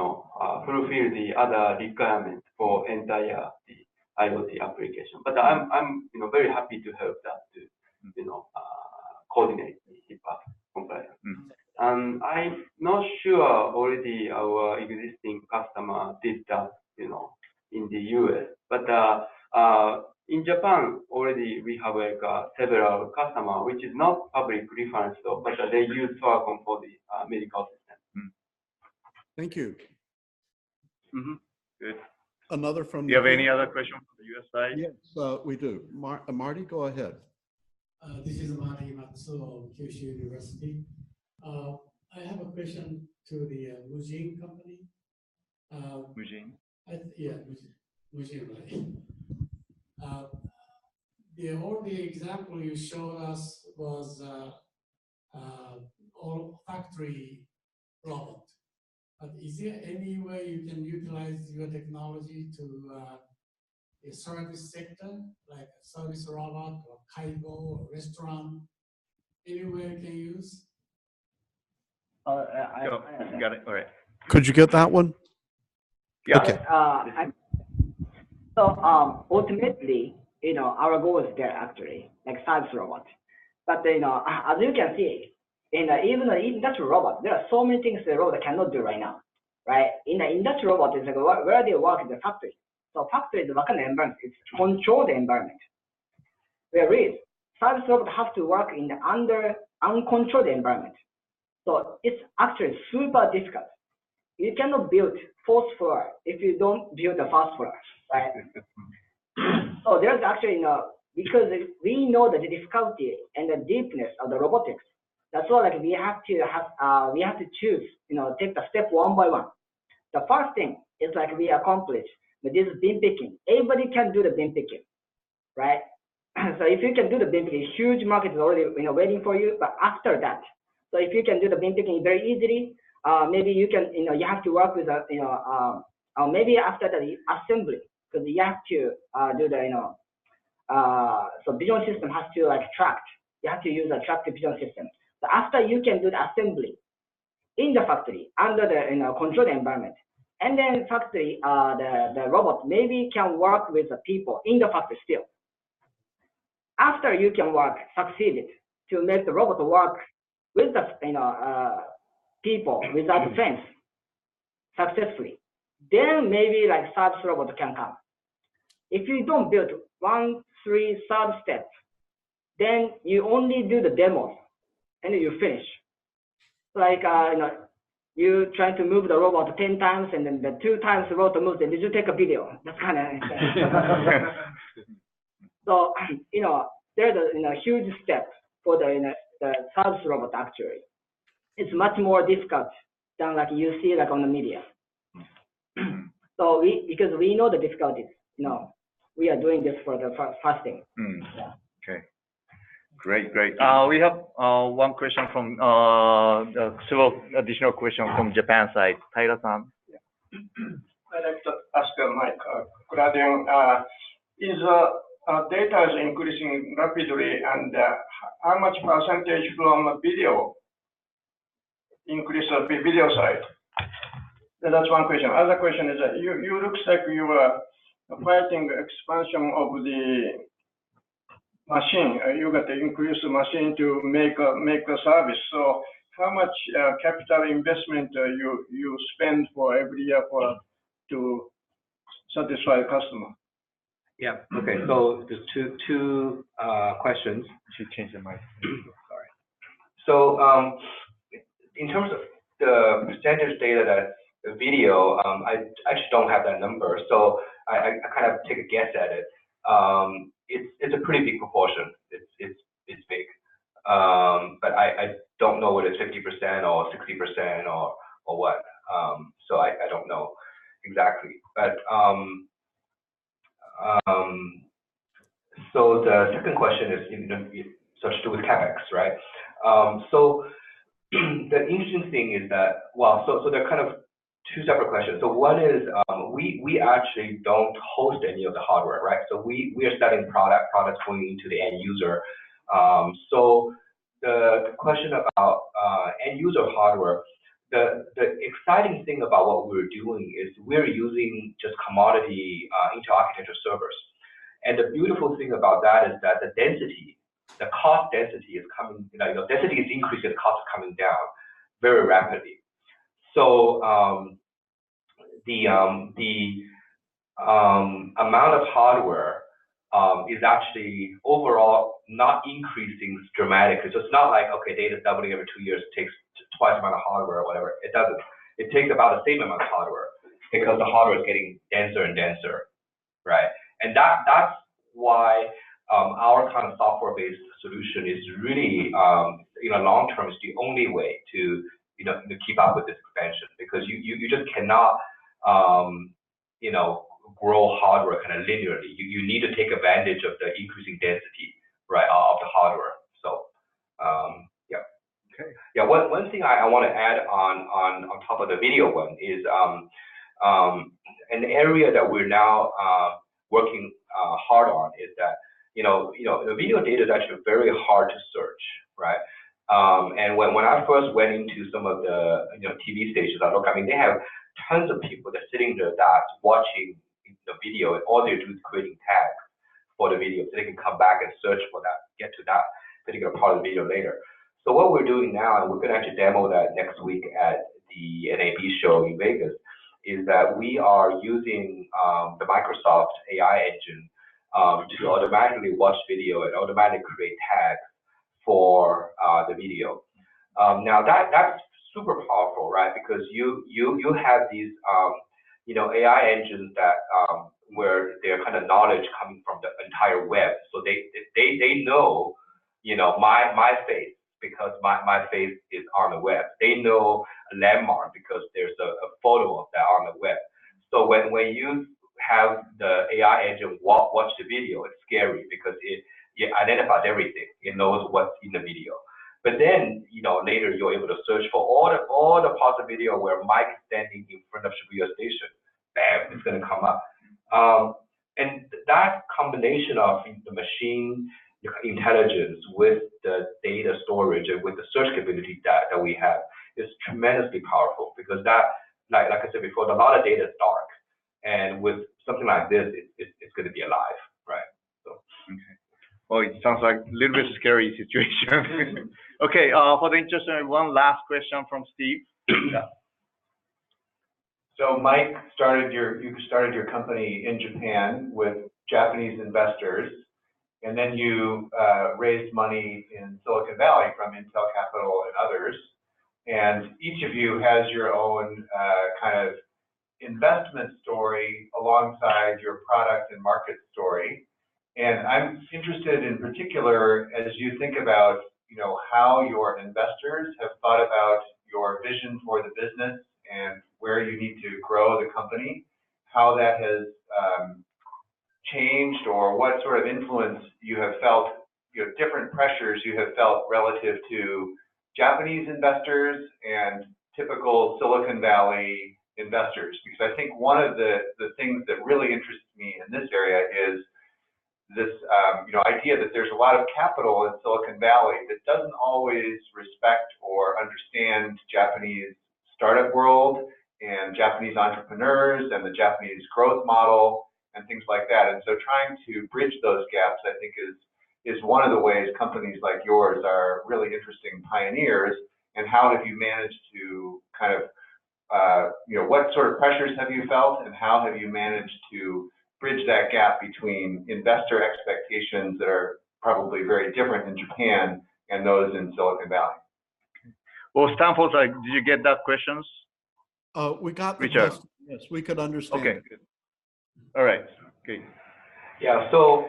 fulfill the other requirements for entire the IoT application. But I'm very happy to help that to coordinate the HIPAA compliance. And I'm not sure already our existing customer did that in the US, but in Japan already we have like several customers which is not public reference though, but they use Soracom for the medical system. Thank you. Good. Another from Do you have any other question from the US side? Yes, we do. Marty, go ahead. This is Marty Matsuo of Kyushu University. I have a question to the Mujin company. Mujin? Yeah, Mujin, right? All the example you showed us was all factory robot. But is there any way you can utilize your technology to a service sector, like a service robot or Kaigo or restaurant? Anywhere you can use? Got it. All right. Could you get that one? Yeah. Okay. So ultimately, our goal is there actually, like service robot. But as you can see, even the industrial robot, there are so many things the robot cannot do right now, right? In the industrial robot, it's like where they work in the factory. So factory is the working environment. It's controlled environment. Whereas service robot has to work in the under uncontrolled environment. So it's actually super difficult. You cannot build fourth floor if you don't build the first floor, right? So there's actually because we know the difficulty and the deepness of the robotics. That's why like we have to choose, take the step one by one. The first thing is like we accomplish with this bin picking. Everybody can do the bin picking, right? So if you can do the bin picking, huge market is already waiting for you. But after that, so if you can do the bin picking very easily, maybe you can you have to work with maybe after the assembly, because you have to do the so vision system has to like track. You have to use a tracked vision system. So after you can do the assembly in the factory under the controlled environment, and then factory the robot maybe can work with the people in the factory still. After you can succeeded to make the robot work with the people without fence successfully, then maybe like service robot can come. If you don't build 1, 3 sub steps, then you only do the demos and you finish. Like you try to move the robot 10 times and then the 2 times the robot moves, and did you take a video? That's kind of so there's a huge step for the service robot actually. It's much more difficult than like you see like on the media. So because we know the difficulties, we are doing this for the fasting. Yeah. Okay. Great. We have one question from several additional questions from Japan side. Taira-san. I'd like to ask Mike, Cloudian, is data is increasing rapidly, and how much percentage from video increase the video side? That's one question. Other question is that you looks like you are fighting expansion of the machine. You got to increase the machine to make a service. So how much capital investment you spend for every year to satisfy the customer? Yeah. Okay. So there's two questions. Should change the mic. Sorry. So in terms of the percentage data that the video, I actually don't have that number. So I kind of take a guess at it. It's a pretty big proportion. It's big. But I don't know whether it's 50% or 60% or what. So I don't know exactly. But so the second question is such to do with CapEx, right? So the interesting thing is that, well, so they're kind of two separate questions. So one is we actually don't host any of the hardware, right? So we are selling products going into the end user. So the question about end user hardware, the exciting thing about what we're doing is we're using just commodity inter-architecture servers. And the beautiful thing about that is that the density, the cost density is coming, density is increasing, the cost is coming down very rapidly. So the amount of hardware is actually overall not increasing dramatically. So it's not like, okay, data is doubling every 2 years, it takes twice the amount of hardware or whatever. It doesn't. It takes about the same amount of hardware because the hardware is getting denser and denser, right? And that's why our kind of software-based solution is really, long term, is the only way to keep up with this expansion, because you just cannot grow hardware kind of linearly. You need to take advantage of the increasing density, right, of the hardware. So yeah. Okay. Yeah. One thing I want to add on top of the video one is an area that we're now working hard on is that the video data is actually very hard to search, right? And when I first went into some of the TV stations, they have tons of people that are sitting there that watching the video, and all they do is creating tags for the video, so they can come back and search for that, get to that particular part of the video later. So what we're doing now, and we're going to actually demo that next week at the NAB show in Vegas, is that we are using the Microsoft AI engine to automatically watch video and automatically create tags for the video. Now that's super powerful, right? Because you have these AI engines that where their kind of knowledge coming from the entire web, so they know my face because my face is on the web. They know a landmark because there's a photo of that on the web. So when you have the AI engine watch the video, it's scary because it identifies everything. It knows what's in the video. But then, later you're able to search for all the parts of video where Mike is standing in front of Shibuya Station. Bam, it's going to come up. And that combination of the machine intelligence with the data storage and with the search capability that we have is tremendously powerful, because that, like I said before, a lot of data is dark. And with something like this, it's going to be alive, right? So. Okay. Well, it sounds like a little bit scary situation. Okay, for the interest, one last question from Steve. Yeah. So Mike you started your company in Japan with Japanese investors, and then you raised money in Silicon Valley from Intel Capital and others. And each of you has your own kind of investment story alongside your product and market story. And I'm interested in particular, as you think about, how your investors have thought about your vision for the business and where you need to grow the company, how that has changed, or what sort of influence you have felt, different pressures you have felt relative to Japanese investors and typical Silicon Valley investors. Because I think one of the things that really interests me in this area is this idea that there's a lot of capital in Silicon Valley that doesn't always respect or understand Japanese startup world and Japanese entrepreneurs and the Japanese growth model and things like that. And so trying to bridge those gaps, I think, is one of the ways companies like yours are really interesting pioneers. And how have you managed to kind of, what sort of pressures have you felt, and how have you managed to bridge that gap between investor expectations that are probably very different in Japan and those in Silicon Valley? Well, Stanford, did you get that questions? We got the Richard. question. Yes, we could understand. Okay. All right. Okay. Yeah. So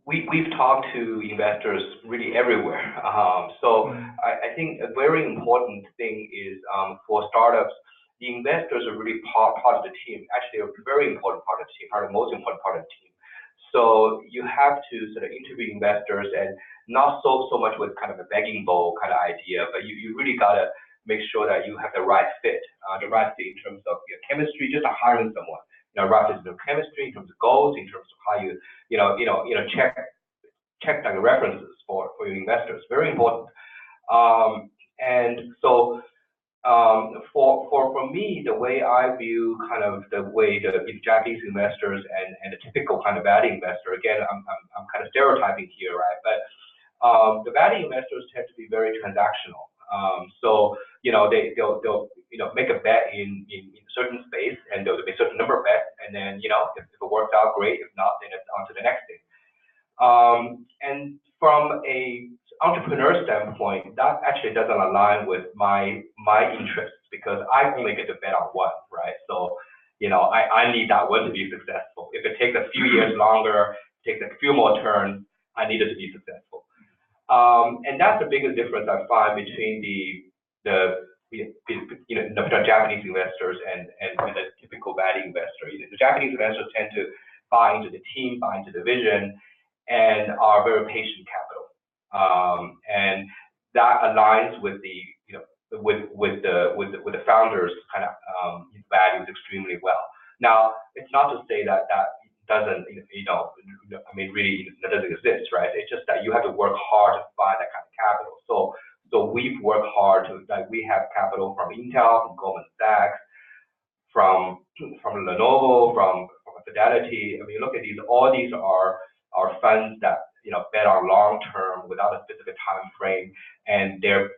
we've talked to investors really everywhere. I think a very important thing is for startups, the investors are really part of the team. Actually, a very important part of the team, probably the most important part of the team. So you have to sort of interview investors, and not so much with kind of a begging bowl kind of idea, but you really gotta make sure that you have the right fit in terms of your chemistry, just hiring someone. Right fit in chemistry, in terms of goals, in terms of how you check like references for your investors. Very important. And so for me, the way I view kind of the way the Japanese investors and the typical kind of value investor, again, I'm kind of stereotyping here, right? But the value investors tend to be very transactional. So they'll make a bet in a certain space, and there'll be a certain number of bets, and then if it works out, great. If not, then it's on to the next thing. And from a entrepreneur standpoint, that actually doesn't align with my interests, because I only get to bet on one, right? So I need that one to be successful. If it takes a few years longer, takes a few more turns, I need it to be successful. And that's the biggest difference I find between the Japanese investors and the typical value investor. The Japanese investors tend to buy into the team, buy into the vision, and are very patient capital. And that aligns with the with the founders' kind of values extremely well. Now, it's not to say that doesn't, really that doesn't exist, right? It's just that you have to work hard to find that kind of capital. So we've worked hard to, we have capital from Intel, from Goldman Sachs, from Lenovo, from Fidelity. I mean, look at these. All these are funds that bet on long term without a specific time frame, and they're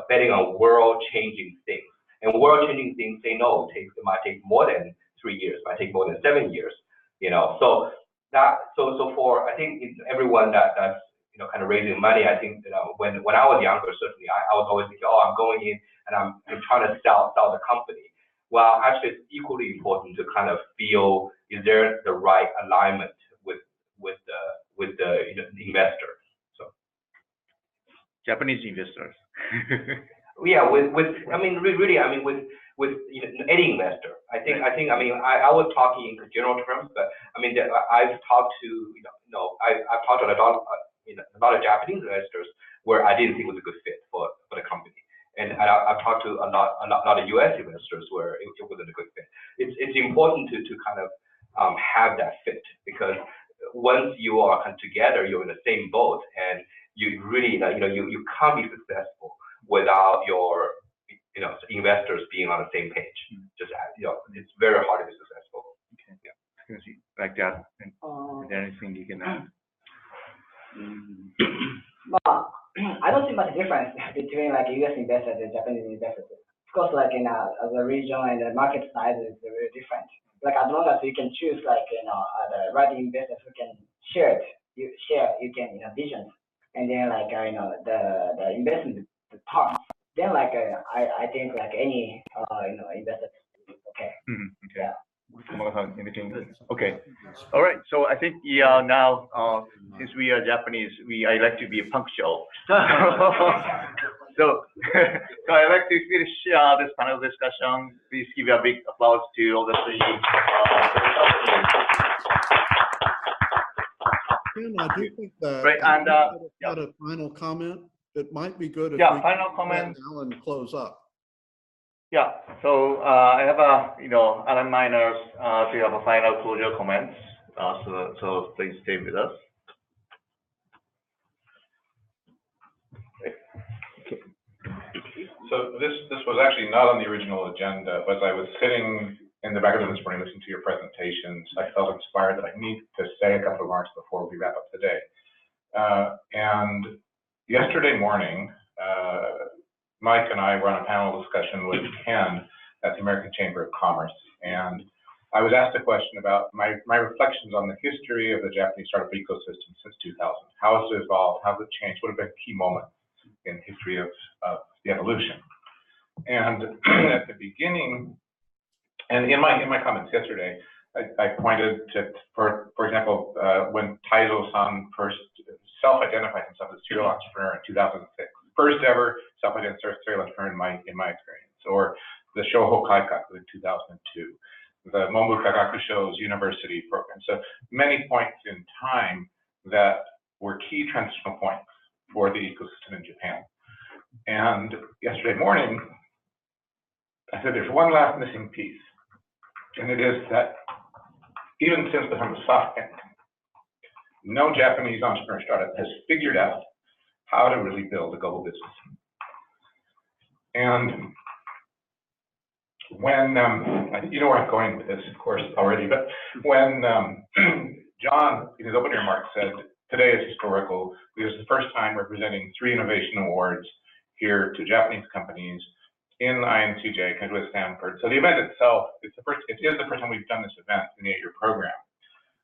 betting on world-changing things. And world-changing things, they know it might take more than 3 years, it might take more than 7 years. So for I think everyone that's kind of raising money, I think when I was younger, certainly I was always thinking, I'm going in and I'm trying to sell the company. Well, actually, it's equally important to kind of feel, is there the right alignment with the investor? So Japanese investors. Yeah, with any investor. I was talking in general terms, but I've talked to I've talked to a lot of Japanese investors where I didn't think it was a good fit for the company, and I've talked to a lot of U.S. investors where it wasn't a good fit. It's important to kind of have that fit, because once you are kind of together, you're in the same boat, and you really you can't be successful without your investors being on the same page. Just it's very hard to be successful. Okay. Yeah. Like that. Is there anything you can add? I don't see much difference between U.S. investors and Japanese investors. Of course, as a region and the market size is very different. As long as you can choose the right investors who can share it, you can vision, and then the investment terms. Then I think any investor is okay. Okay. Yeah. Okay. All right. So I think now since we are Japanese, I like to be punctual. So, so I'd like to finish this panel discussion. Please give a big applause to all the three. Ken, I do think that Right, and got a final comment. It might be good if we final comment. let Alan close up. Yeah, so I have Alan Miners to have a final closure comments. So please stay with us. So this was actually not on the original agenda, but I was sitting in the back of the room this morning listening to your presentations. I felt inspired that I need to say a couple of remarks before we wrap up today. And yesterday morning, Mike and I were on a panel discussion with Ken at the American Chamber of Commerce, and I was asked a question about my reflections on the history of the Japanese startup ecosystem since 2000. How has it evolved? How has it changed? What have been key moments in the history of the evolution? And at the beginning, and in my comments yesterday, I pointed to, for example, when Taizo-san first self-identified himself as a serial entrepreneur in 2006, first ever self-identified serial entrepreneur in my experience, or the Shoho Kaikaku in 2002, the Monbu Kagakusho's university program. So many points in time that were key transitional points for the ecosystem in Japan. And yesterday morning, I said there's one last missing piece, and it is that even since the time of SoftBank, no Japanese entrepreneur startup has figured out how to really build a global business. And when, you know where I'm going with this, of course, already, but when John, in his opening remarks, said today is historical, it was the first time we're presenting 3 innovation awards here to Japanese companies in INCJ, connected with Stanford. So the event itself, it is the first time we've done this event in the 8-year program.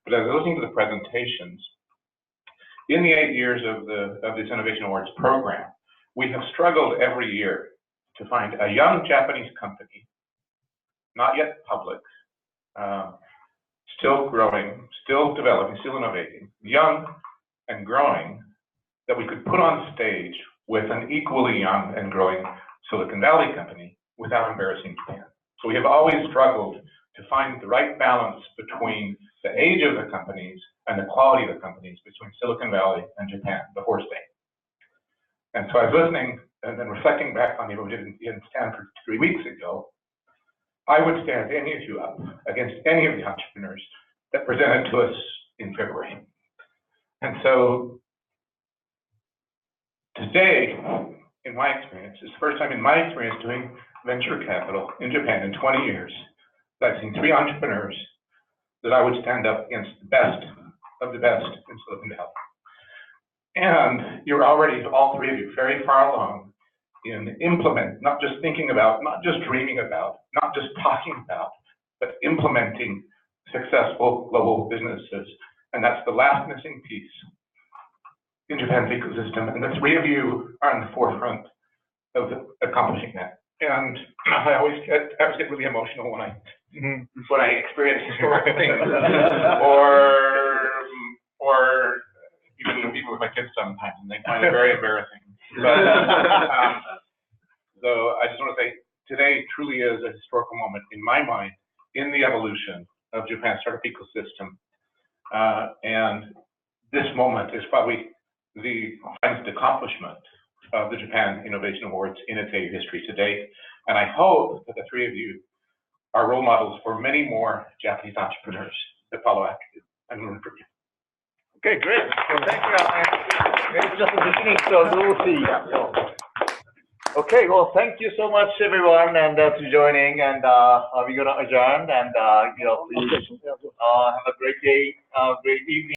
But as I was listening to the presentations, in the 8 years of this Innovation Awards program, we have struggled every year to find a young Japanese company, not yet public, still growing, still developing, still innovating, young and growing, that we could put on stage with an equally young and growing Silicon Valley company without embarrassing Japan. So we have always struggled to find the right balance between the age of the companies and the quality of the companies between Silicon Valley and Japan before Spain. And so I was listening and then reflecting back on what we did in Stanford 3 weeks ago. I would stand any of you up against any of the entrepreneurs that presented to us in February. And so today, in my experience, it's the first time in my experience doing venture capital in Japan in 20 years that I've seen 3 entrepreneurs that I would stand up against the best of the best in Silicon Valley. And you're already, all 3 of you, very far along in implement, not just thinking about, not just dreaming about, not just talking about, but implementing successful global businesses. And that's the last missing piece in Japan's ecosystem. And the 3 of you are on the forefront of accomplishing that. And I always get really emotional when I experience historic things, or even people with my kids sometimes, and they find it very embarrassing. But so I just want to say, today truly is a historical moment in my mind in the evolution of Japan's startup ecosystem, and this moment is probably the finest accomplishment of the Japan Innovation Awards in its 8-year history to date. And I hope that the 3 of you are role models for many more Japanese entrepreneurs that follow after you and learn from you. Okay, great. Well, thank you, Alan. It's just the beginning, so we'll see. Okay, well, thank you so much, everyone, and to joining. And we're gonna adjourn, and please have a great day, great evening.